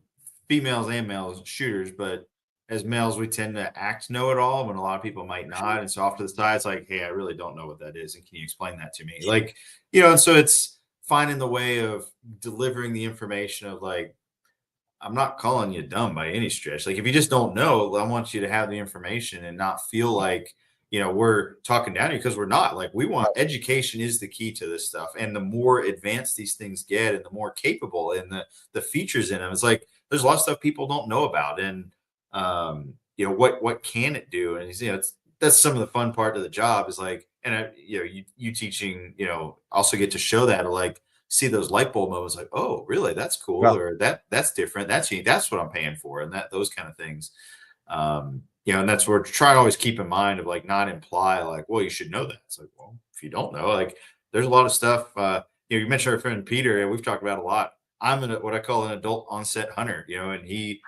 females and males shooters, but as males, we tend to act know-it-all when a lot of people might not. And so off to the side, it's like, hey, I really don't know what that is, and can you explain that to me? Like, and so it's finding the way of delivering the information of, like, I'm not calling you dumb by any stretch. Like, if you just don't know, I want you to have the information and not feel like we're talking down here, because we're not. Like, we want education is the key to this stuff. And the more advanced these things get and the more capable and the features in them, it's like, there's a lot of stuff people don't know about. And, what can it do? And, that's some of the fun part of the job is like, and you teaching, also get to show that, or like see those light bulb moments, like, oh, really? That's cool. Yeah. Or that's different. That's what I'm paying for. And those kind of things. And that's what we're trying to always keep in mind, of like, not imply like, well, you should know that. It's like, well, if you don't know, like, there's a lot of stuff. You mentioned our friend Peter, and we've talked about a lot. I'm what I call an adult onset hunter, and he,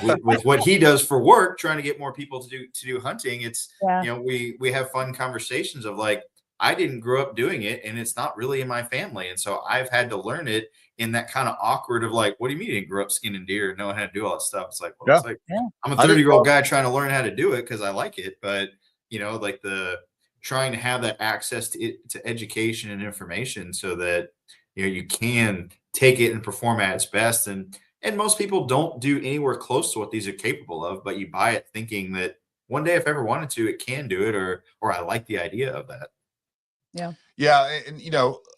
with what he does for work, trying to get more people to do hunting. It's, we have fun conversations of like, I didn't grow up doing it, and it's not really in my family. And so I've had to learn it in that kind of awkward of like, what do you mean you didn't grow up skinning deer and knowing how to do all that stuff? It's like, well, I'm a 30-year-old guy trying to learn how to do it because I like it. But, like the trying to have that access to education and information so that, you can take it and perform at its best. And most people don't do anywhere close to what these are capable of, but you buy it thinking that one day, if ever wanted to, it can do it, or I like the idea of that. Yeah. Yeah. And,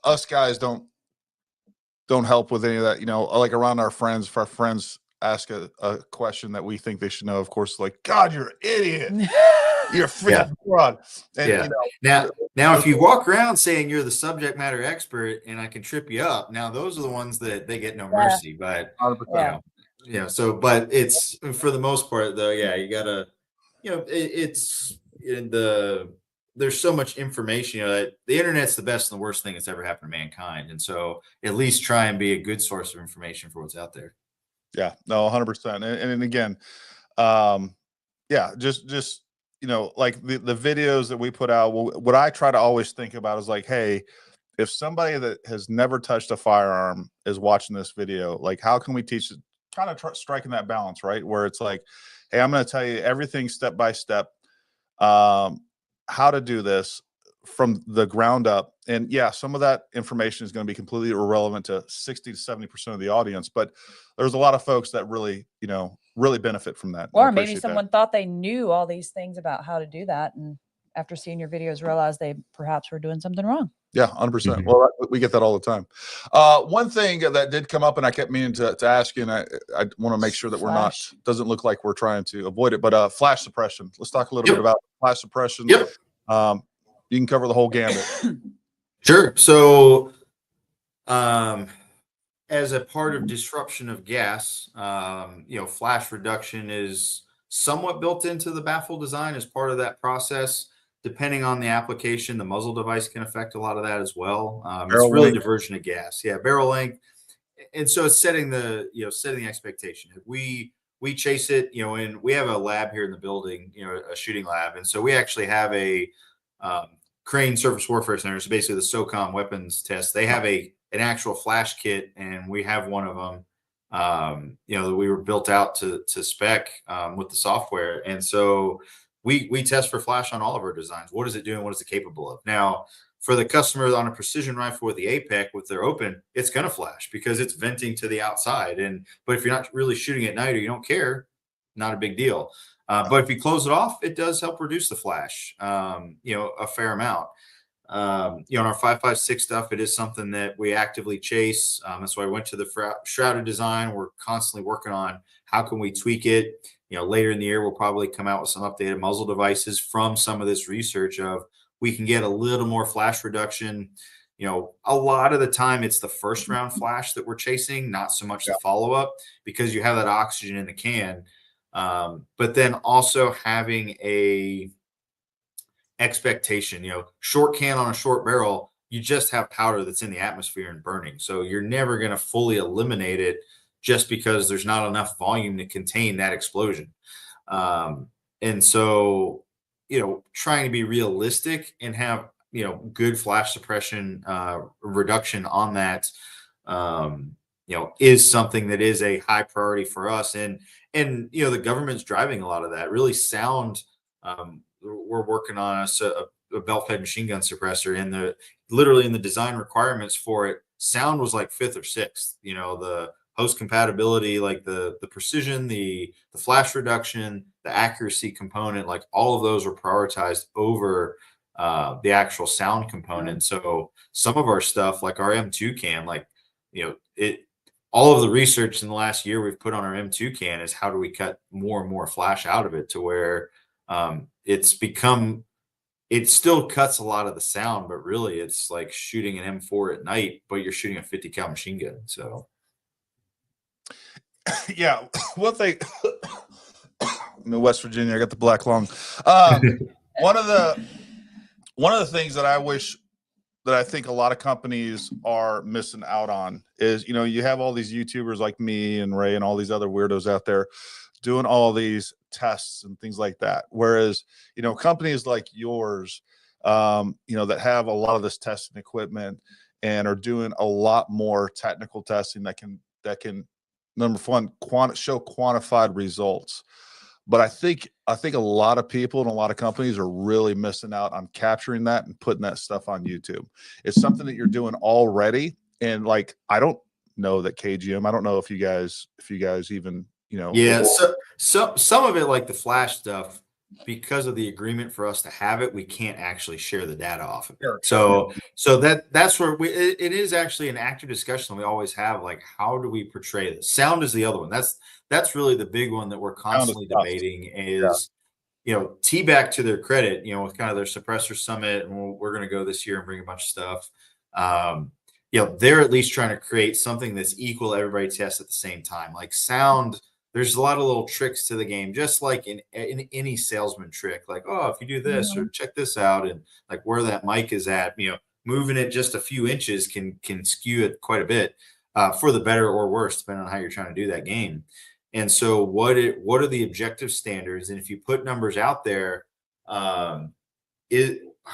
us guys don't help with any of that, like around our friends. If our friends ask a question that we think they should know, of course, like, God, you're an idiot. You're a freaking fraud. And, now, if you walk around saying you're the subject matter expert and I can trip you up, now those are the ones that they get no mercy. But, but it's, for the most part, though, you gotta, it's in there's so much information, that the internet's the best and the worst thing that's ever happened to mankind. And so at least try and be a good source of information for what's out there. Yeah, no, 100%. And again, just, like the videos that we put out, what I try to always think about is like, hey, if somebody that has never touched a firearm is watching this video, like, how can we teach it, kind of striking that balance, right? Where it's like, hey, I'm going to tell you everything step by step, how to do this from the ground up. And some of that information is going to be completely irrelevant to 60 to 70% of the audience, but there's a lot of folks that really, really benefit from that. Or maybe someone thought they knew all these things about how to do that, and after seeing your videos realized they perhaps were doing something wrong. Yeah, 100%. Well, we get that all the time. One thing that did come up, and I kept meaning to ask you, and I want to make sure that we're not, doesn't look like we're trying to avoid it, but flash suppression. Let's talk a little bit about flash suppression. You can cover the whole gambit. Sure. So, as a part of disruption of gas, flash reduction is somewhat built into the baffle design as part of that process. Depending on the application, the muzzle device can affect a lot of that as well. It's really diversion of gas. Yeah, barrel length. And so it's setting the expectation. We chase it, and we have a lab here in the building, a shooting lab. And so we actually have a Crane Surface Warfare Center. So basically the SOCOM weapons test. They have an actual flash kit, and we have one of them, that we were built out to spec with the software. And so we test for flash on all of our designs. What is it doing? What is it capable of? Now, for the customer on a precision rifle with the APEC, with their open, it's going to flash because it's venting to the outside. But if you're not really shooting at night or you don't care, not a big deal. But if you close it off, it does help reduce the flash, a fair amount. On our 5.56 stuff, it is something that we actively chase. That's why I went to the shrouded design. We're constantly working on how can we tweak it. Later in the year, we'll probably come out with some updated muzzle devices from some of this research of we can get a little more flash reduction. A lot of the time it's the first round flash that we're chasing, not so much the follow-up, because you have that oxygen in the can. But then also having a expectation, short can on a short barrel, you just have powder that's in the atmosphere and burning. So you're never going to fully eliminate it just because there's not enough volume to contain that explosion. And so, trying to be realistic and have, good flash suppression reduction on that, is something that is a high priority for us. And the government's driving a lot of that. Really sound, we're working on a belt-fed machine gun suppressor, and literally in the design requirements for it, sound was like 5th or 6th. The host compatibility, like the precision, the flash reduction, the accuracy component, like all of those were prioritized over the actual sound component. So some of our stuff, like our M2 can, like, all of the research in the last year we've put on our M2 can is how do we cut more and more flash out of it to where it still cuts a lot of the sound, but really it's like shooting an M4 at night, but you're shooting a 50 cal machine gun. So yeah, one thing, I'm in West Virginia, I got the black lung. One of the things that I think a lot of companies are missing out on is, you have all these YouTubers like me and Ray and all these other weirdos out there doing all these tests and things like that. Whereas, companies like yours, that have a lot of this testing equipment and are doing a lot more technical testing that can number one, show quantified results. But I think a lot of people and a lot of companies are really missing out on capturing that and putting that stuff on YouTube. It's something that you're doing already. And like, I don't know that KGM, I don't know if you guys even, Yeah. So some of it, like the flash stuff, because of the agreement for us to have it, we can't actually share the data off of it. Sure. So that's where it is actually an active discussion we always have. Like, how do we portray this? Sound is the other one. That's really the big one that we're constantly debating is, T-Back, to their credit, with kind of their suppressor summit, and we're going to go this year and bring a bunch of stuff. They're at least trying to create something that's equal. Everybody tests at the same time. Like sound, there's a lot of little tricks to the game, just like in any salesman trick. Like, oh, if you do this or check this out, and like where that mic is at, moving it just a few inches can skew it quite a bit, for the better or worse, depending on how you're trying to do that game. And so what are the objective standards? And if you put numbers out there, how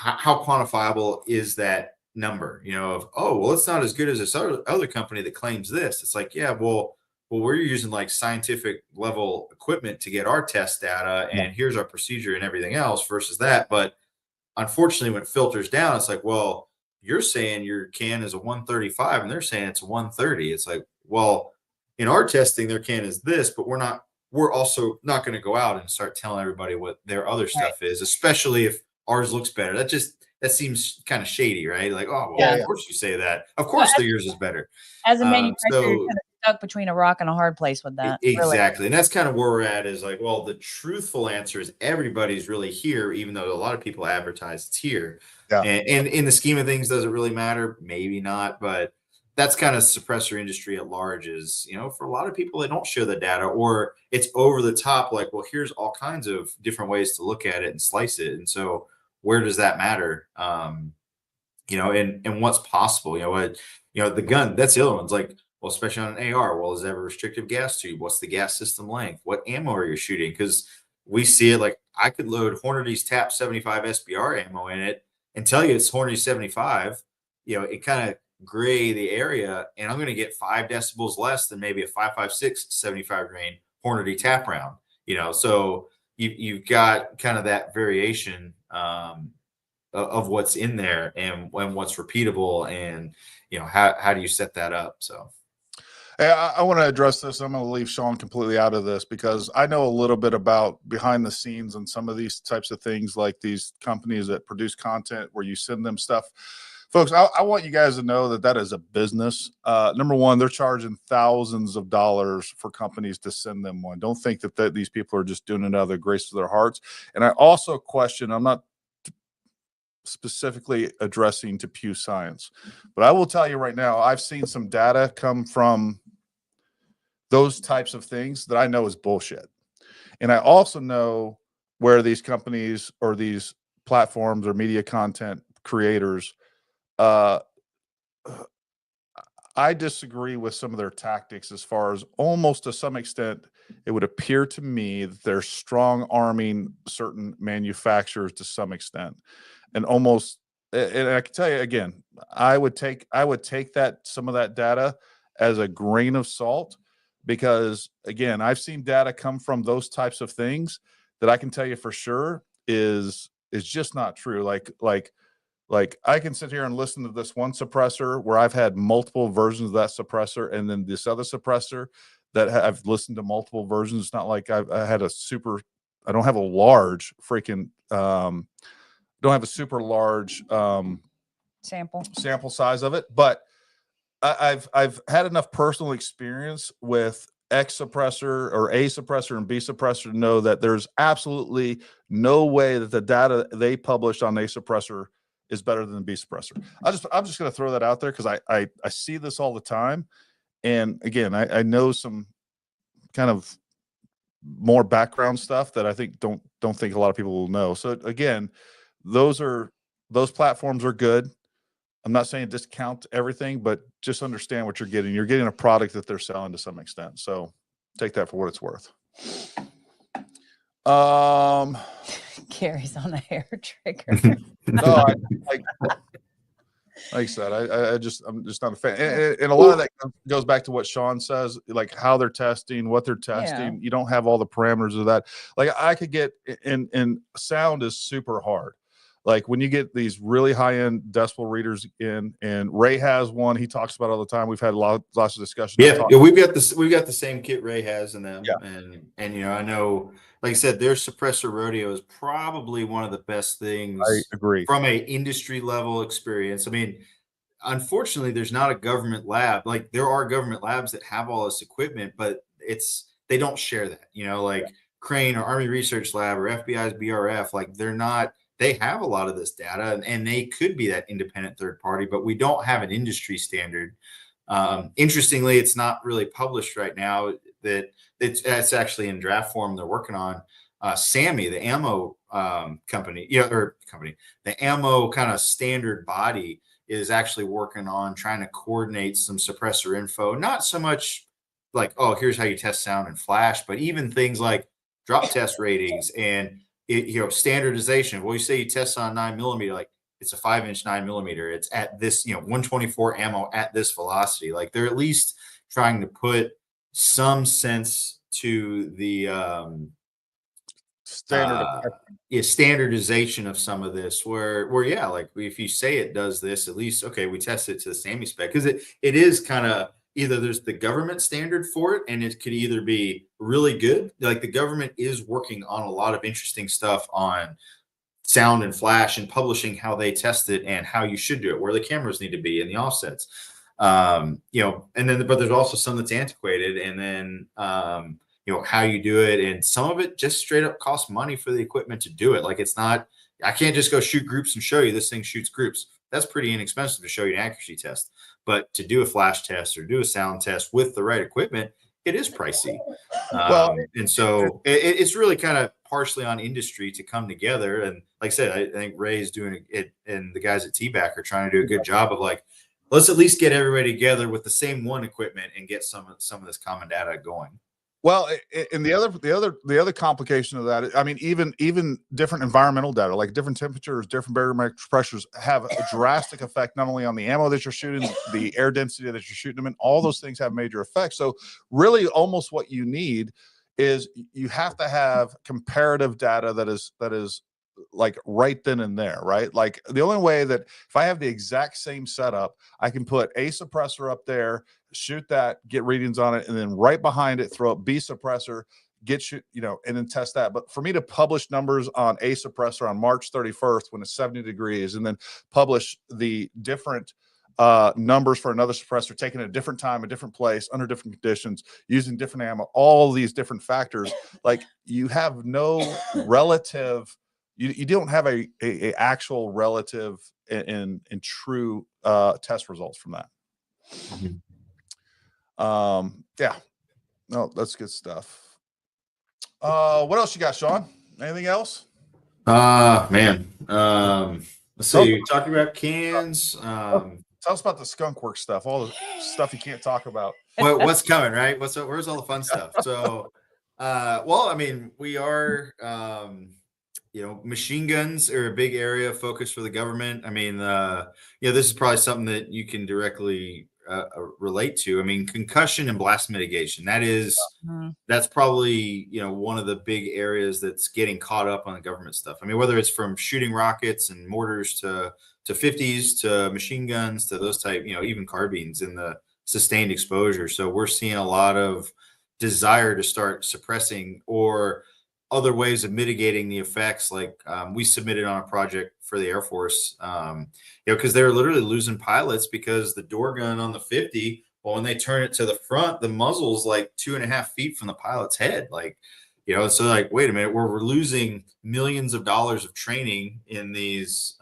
quantifiable is that number? It's not as good as this other company that claims this. It's like, yeah, well, we're using like scientific level equipment to get our test data, and here's our procedure and everything else versus that. But unfortunately, when it filters down, it's like, well, you're saying your can is a 135 and they're saying it's a 130. It's like, well, in our testing, their can is this, but we're also not going to go out and start telling everybody what their other stuff is, especially if ours looks better. That seems kind of shady, right? Like, oh, well, of course you say that. Of course, yours is better. As a manufacturer, you're kind of stuck between a rock and a hard place with that. Exactly. Really. And that's kind of where we're at, is like, well, the truthful answer is everybody's really here, even though a lot of people advertise it's here. Yeah. And in the scheme of things, does it really matter? Maybe not, but that's kind of suppressor industry at large is, for a lot of people, they don't show the data, or it's over the top. Like, well, here's all kinds of different ways to look at it and slice it. And so where does that matter? And what's possible, the gun, that's the other one. It's like, well, especially on an AR, well, is that a restrictive gas tube? What's the gas system length? What ammo are you shooting? Because we see it, like I could load Hornady's TAP 75 SBR ammo in it and tell you it's Hornady 75, it kind of gray the area, and I'm going to get 5 decibels less than maybe a 5.56 75 grain Hornady tap round, so you've got kind of that variation of what's in there and what's repeatable, and how do you set that up? So I want to address this. I'm going to leave Sean completely out of this because I know a little bit about behind the scenes and some of these types of things, like these companies that produce content where you send them stuff. Folks, I want you guys to know that is a business. Number one, they're charging thousands of dollars for companies to send them one. Don't think that these people are just doing it out of the grace of their hearts. And I also question, I'm not specifically addressing to Pew Science, but I will tell you right now, I've seen some data come from those types of things that I know is bullshit. And I also know where these companies or these platforms or media content creators, I disagree with some of their tactics as far as almost to some extent, it would appear to me that they're strong arming certain manufacturers to some extent. And almost, and I can tell you again, I would take some of that data as a grain of salt, because again, I've seen data come from those types of things that I can tell you for sure is just not true. Like I can sit here and listen to this one suppressor where I've had multiple versions of that suppressor, and then this other suppressor that I've listened to multiple versions. It's not like I had a super don't have a large freaking don't have a super large sample size of it, but I've had enough personal experience with X suppressor or A suppressor and B suppressor to know that there's absolutely no way that the data they published on A suppressor is better than the B suppressor. I'm just going to throw that out there because I see this all the time, and again, I know some kind of more background stuff that I think don't think a lot of people will know. So again, those platforms are good. I'm not saying discount everything, but just understand what you're getting. You're getting a product that they're selling to some extent. So take that for what it's worth. Gary's on a hair trigger. No, like I said, I'm just not a fan. And a lot of that goes back to what Sean says, like how they're testing, what they're testing. You don't have all the parameters of that. Like I could get in sound is super hard. Like when you get these really high-end decibel readers in, and Ray has one he talks about all the time. We've had lots of discussion. Yeah, we've got the same kit Ray has in them. Yeah. And you know, I know, like I said, their suppressor rodeo is probably one of the best things. I agree. From a industry level experience. I mean, unfortunately, there's not a government lab. Like there are government labs that have all this equipment, but they don't share that. You know, like Crane or Army Research Lab or FBI's BRF, like they're not. They have a lot of this data, and they could be that independent third party, but we don't have an industry standard. Interestingly, it's not really published right now. That it's actually in draft form. They're working on SAMI, the ammo company, the ammo kind of standard body is actually working on trying to coordinate some suppressor info. Not so much like, oh, here's how you test sound and flash, but even things like drop test ratings and standardization. Well, you say you test on 9mm, like it's a 5-inch 9mm. It's at this, 124 ammo at this velocity. Like they're at least trying to put some sense to the standardization of some of this. Where yeah, like if you say it does this, at least okay, we test it to the SAMI spec because it is kind of. Either there's the government standard for it, and it could either be really good. Like the government is working on a lot of interesting stuff on sound and flash and publishing how they test it and how you should do it, where the cameras need to be and the offsets. And then, but there's also some that's antiquated, and then, how you do it. And some of it just straight up costs money for the equipment to do it. Like it's not, I can't just go shoot groups and show you this thing shoots groups. That's pretty inexpensive to show you an accuracy test. But to do a flash test or do a sound test with the right equipment, it is pricey. And so it's really kind of partially on industry to come together. And like I said, I think Ray's doing it, and the guys at T-Back are trying to do a good job of like, let's at least get everybody together with the same one equipment and get some of this common data going. Well, and the other complication of that, I mean, even different environmental data, like different temperatures, different barometric pressures, have a drastic effect not only on the ammo that you're shooting, the air density that you're shooting them in. All those things have major effects. So really, almost what you need is you have to have comparative data that is like right then and there, right? Like the only way that if I have the exact same setup, I can put A suppressor up there, shoot that, get readings on it, and then right behind it, throw up B suppressor, and then test that. But for me to publish numbers on A suppressor on March 31st when it's 70 degrees, and then publish the different numbers for another suppressor taken at a different time, a different place, under different conditions, using different ammo, all these different factors, like you have no relative. You don't have a actual relative in true test results from that. Yeah, no, that's good stuff. What else you got, Sean? Anything else? Man. Let's see. You're talking about cans. Tell us about the skunk work stuff, all the stuff you can't talk about. What's coming, right? Where's all the fun stuff? So, well, I mean, we are. Machine guns are a big area of focus for the government. I mean, this is probably something that you can directly relate to. I mean, concussion and blast mitigation. That's probably, one of the big areas that's getting caught up on the government stuff. I mean, whether it's from shooting rockets and mortars to 50s to machine guns to those type, even carbines in the sustained exposure. So we're seeing a lot of desire to start suppressing or other ways of mitigating the effects. Like we submitted on a project for the Air Force, because they were literally losing pilots because the door gun on the 50, well, when they turn it to the front, the muzzle's like 2.5 feet from the pilot's head. Like, so like, wait a minute, we're losing millions of dollars of training in these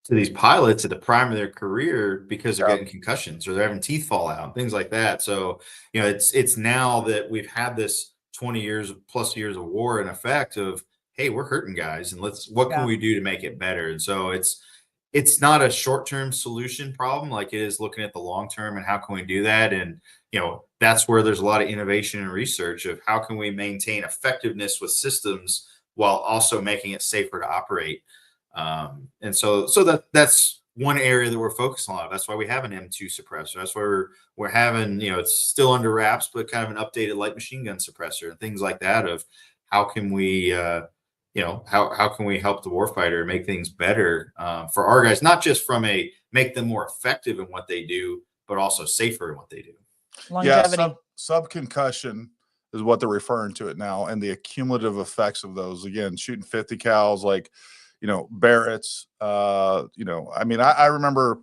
to these pilots at the prime of their career because they're getting concussions or they're having teeth fall out, things like that. So, it's now that we've had this 20 years plus years of war in effect of, hey, we're hurting guys, and what can we do to make it better? And so it's not a short-term solution problem like it is looking at the long term and how can we do that. And that's where there's a lot of innovation and research of how can we maintain effectiveness with systems while also making it safer to operate. And so that's one area that we're focused on. That's why we have an M2 suppressor. That's why we're having, it's still under wraps, but kind of an updated light machine gun suppressor and things like that of how can we, how can we help the warfighter make things better for our guys, not just from make them more effective in what they do, but also safer in what they do. Longevity. Yeah, sub-concussion is what they're referring to it now, and the accumulative effects of those. Again, shooting 50 cals, like, Barrett's. I remember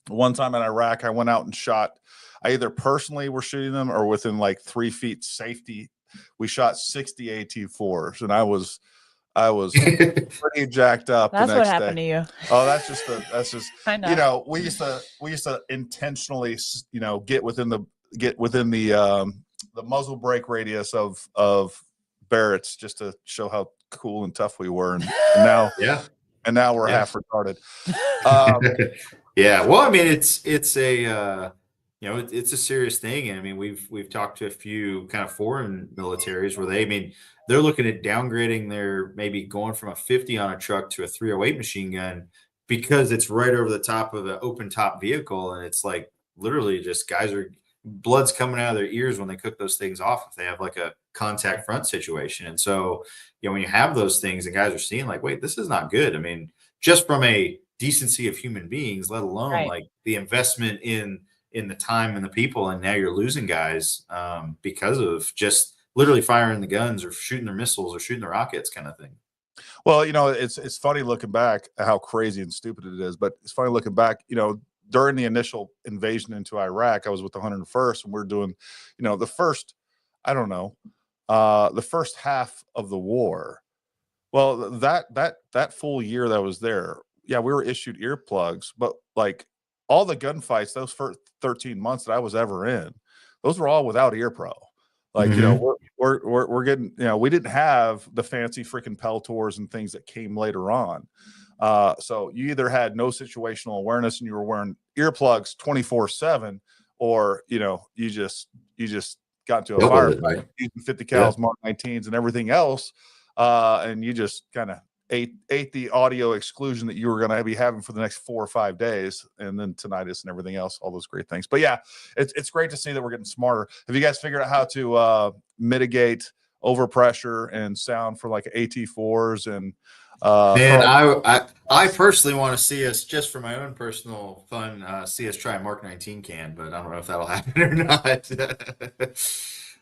one time in Iraq, I went out and shot. I either personally were shooting them or within like 3 feet safety. We shot 60 AT4s, and I was pretty jacked up. That's the next what happened day. to you. Oh, that's just I know. we used to intentionally get within the muzzle brake radius of Barrett's just to show how cool and tough we were, and now we're half retarded. Yeah, well, I mean, it's a it's a serious thing, and I mean, we've talked to a few kind of foreign militaries where they're looking at downgrading their, maybe going from a 50 on a truck to a 308 machine gun because it's right over the top of an open top vehicle, and it's like literally just blood's coming out of their ears when they cook those things off if they have like a contact front situation. And so, when you have those things and guys are seeing like, wait, this is not good. I mean, just from a decency of human beings, let alone like the investment in the time and the people, and now you're losing guys because of just literally firing the guns or shooting their missiles or shooting the rockets kind of thing. Well, it's funny looking back how crazy and stupid it is, but it's funny looking back, during the initial invasion into Iraq, I was with the 101st, and we're doing, the first half of the war. Well, that full year that I was there, we were issued earplugs, but like all the gunfights, those first 13 months that I was ever in, those were all without ear pro. Like, we're getting, we didn't have the fancy freaking Peltors and things that came later on. So you either had no situational awareness and you were wearing earplugs 24/7, or, you just got into a firefight using 50 cals, Mark 19s and everything else. And you just kind of ate the audio exclusion that you were going to be having for the next 4 or 5 days, and then tinnitus and everything else, all those great things. But yeah, it's great to see that we're getting smarter. Have you guys figured out how to mitigate overpressure and sound for like AT4s and man, I personally want to see us, just for my own personal fun, see us try a Mark 19 can, but I don't know if that'll happen or not.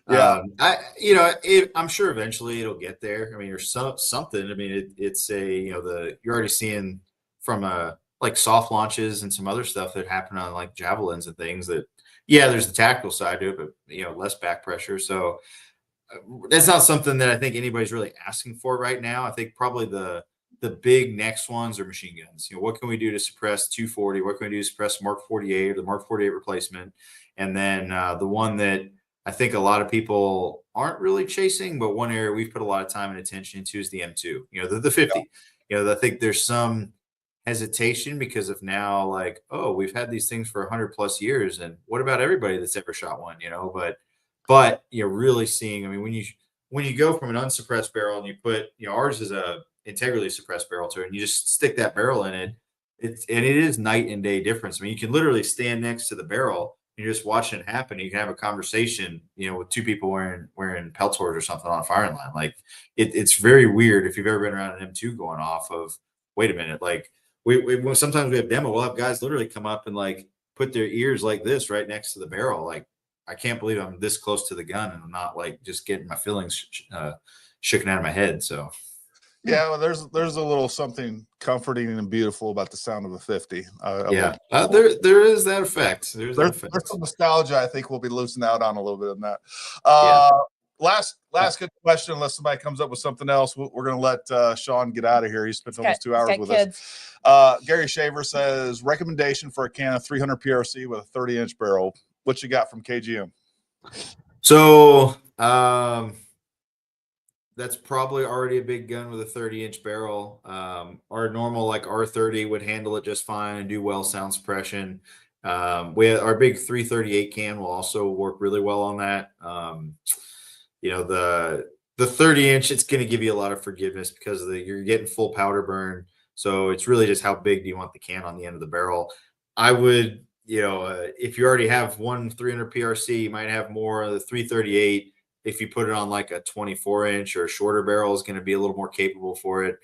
Yeah, I'm sure eventually it'll get there. I mean, there's something. I mean, it's you're already seeing from like soft launches and some other stuff that happen on like javelins and things that, there's the tactical side to it, but less back pressure. So that's not something that I think anybody's really asking for right now. I think probably the big next ones are machine guns. What can we do to suppress 240? What can we do to suppress Mark 48 or the Mark 48 replacement? And then the one that I think a lot of people aren't really chasing, but one area we've put a lot of time and attention into is the M2, the 50. I think there's some hesitation because of now, like, oh, we've had these things for 100+ years, and what about everybody that's ever shot one? But you're really seeing, I mean, when you go from an unsuppressed barrel and you put, ours is a integrally suppressed barrel to it, and you just stick that barrel in it, it is night and day difference. I mean, you can literally stand next to the barrel. You're just watching it happen. You can have a conversation, with two people wearing Peltors or something on a firing line. Like it's very weird if you've ever been around an M2 going off of, wait a minute. Like sometimes we have demo, we'll have guys literally come up and like put their ears like this right next to the barrel. Like, I can't believe I'm this close to the gun and I'm not like just getting my feelings shaken out of my head. So yeah, well, there's a little something comforting and beautiful about the sound of a 50. Yeah, there is that effect. There's some nostalgia. I think we'll be losing out on a little bit on that. Yeah. Last good question. Unless somebody comes up with something else, we're going to let Sean get out of here. He spent almost 2 hours with us. Gary Shaver says recommendation for a can of 300 PRC with a 30-inch barrel. What you got from KGM? So that's probably already a big gun with a 30-inch barrel. Our normal like R30 would handle it just fine and do well sound suppression. Our big 338 can will also work really well on that. You know, the 30-inch, it's going to give you a lot of forgiveness because you're getting full powder burn. So it's really just how big do you want the can on the end of the barrel. I would, you know, if you already have one 300 PRC, you might have more of the 338. If you put it on like a 24-inch or a shorter barrel is going to be a little more capable for it.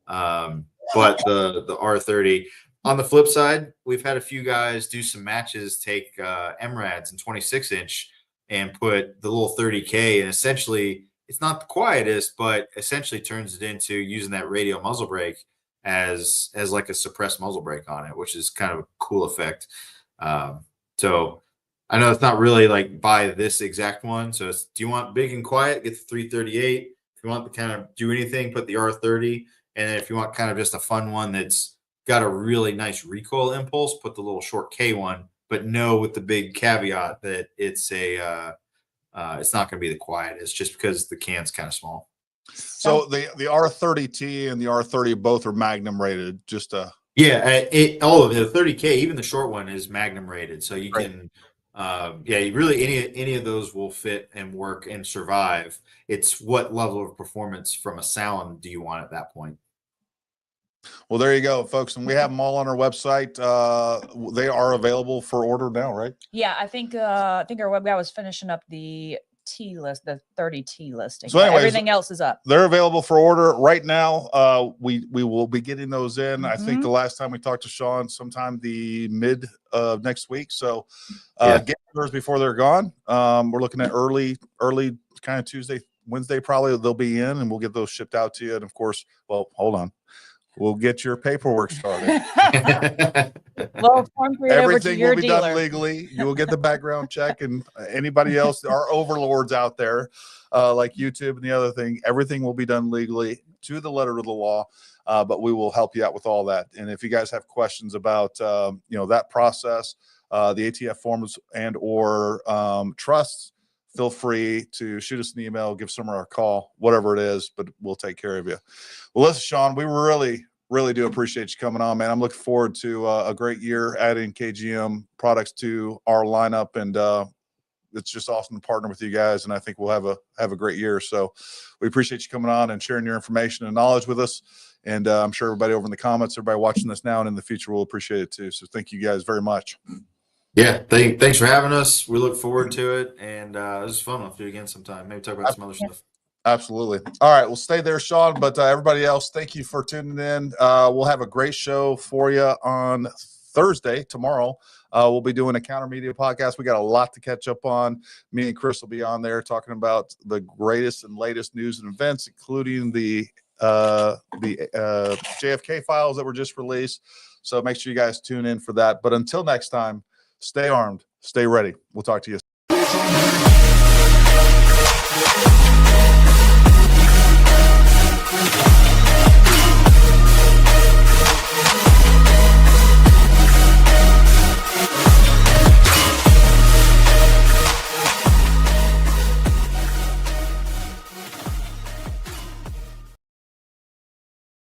But the R30, on the flip side, we've had a few guys do some matches, take MRADs and 26-inch and put the little 30K, and essentially it's not the quietest, but essentially turns it into using that radial muzzle brake as like a suppressed muzzle brake on it, which is kind of a cool effect. So I know it's not really like buy this exact one. So do you want big and quiet, get the 338. If you want to kind of do anything, put the R30. And then if you want kind of just a fun one that's got a really nice recoil impulse, put the little short K one, but know with the big caveat that it's it's not going to be the quietest just because the can's kind of small. So the R30T and the R30 both are Magnum rated. Yeah, all of it, the 30K, even the short one is Magnum rated. So you can really any of those will fit and work and survive. It's what level of performance from a sound do you want at that point? Well, there you go, folks, and we have them all on our website. They are available for order now, right? Yeah, I think our web guy was finishing up the T list, the 30T listing. So anyways, everything else is up. They're available for order right now. We will be getting those in. I think the last time we talked to Sean, sometime the mid of next week. So get yours before they're gone. We're looking at early kind of Tuesday, Wednesday, probably they'll be in, and we'll get those shipped out to you. And of course, well, hold on. We'll get your paperwork started. Well, everything will be done legally. You will get the background check, and anybody else, our overlords out there, like YouTube and the other thing, everything will be done legally to the letter of the law. But we will help you out with all that. And if you guys have questions about that process, the ATF forms and or trusts, feel free to shoot us an email, give Summer a call, whatever it is, but we'll take care of you. Well, listen, Sean, we really do appreciate you coming on, man. I'm looking forward to a great year adding KGM products to our lineup, and it's just awesome to partner with you guys, and I think we'll have a great year. So we appreciate you coming on and sharing your information and knowledge with us, and I'm sure everybody over in the comments, everybody watching this now and in the future will appreciate it too. So thank you guys very much. Yeah, thanks for having us. We look forward to it, and it was fun. We'll do it again sometime. Maybe talk about some other stuff. Absolutely. All right, we'll stay there, Sean. But everybody else, thank you for tuning in. We'll have a great show for you on Thursday, tomorrow. We'll be doing a Counter Media podcast. We got a lot to catch up on. Me and Chris will be on there talking about the greatest and latest news and events, including the JFK files that were just released. So make sure you guys tune in for that. But until next time, stay armed, stay ready. We'll talk to you soon.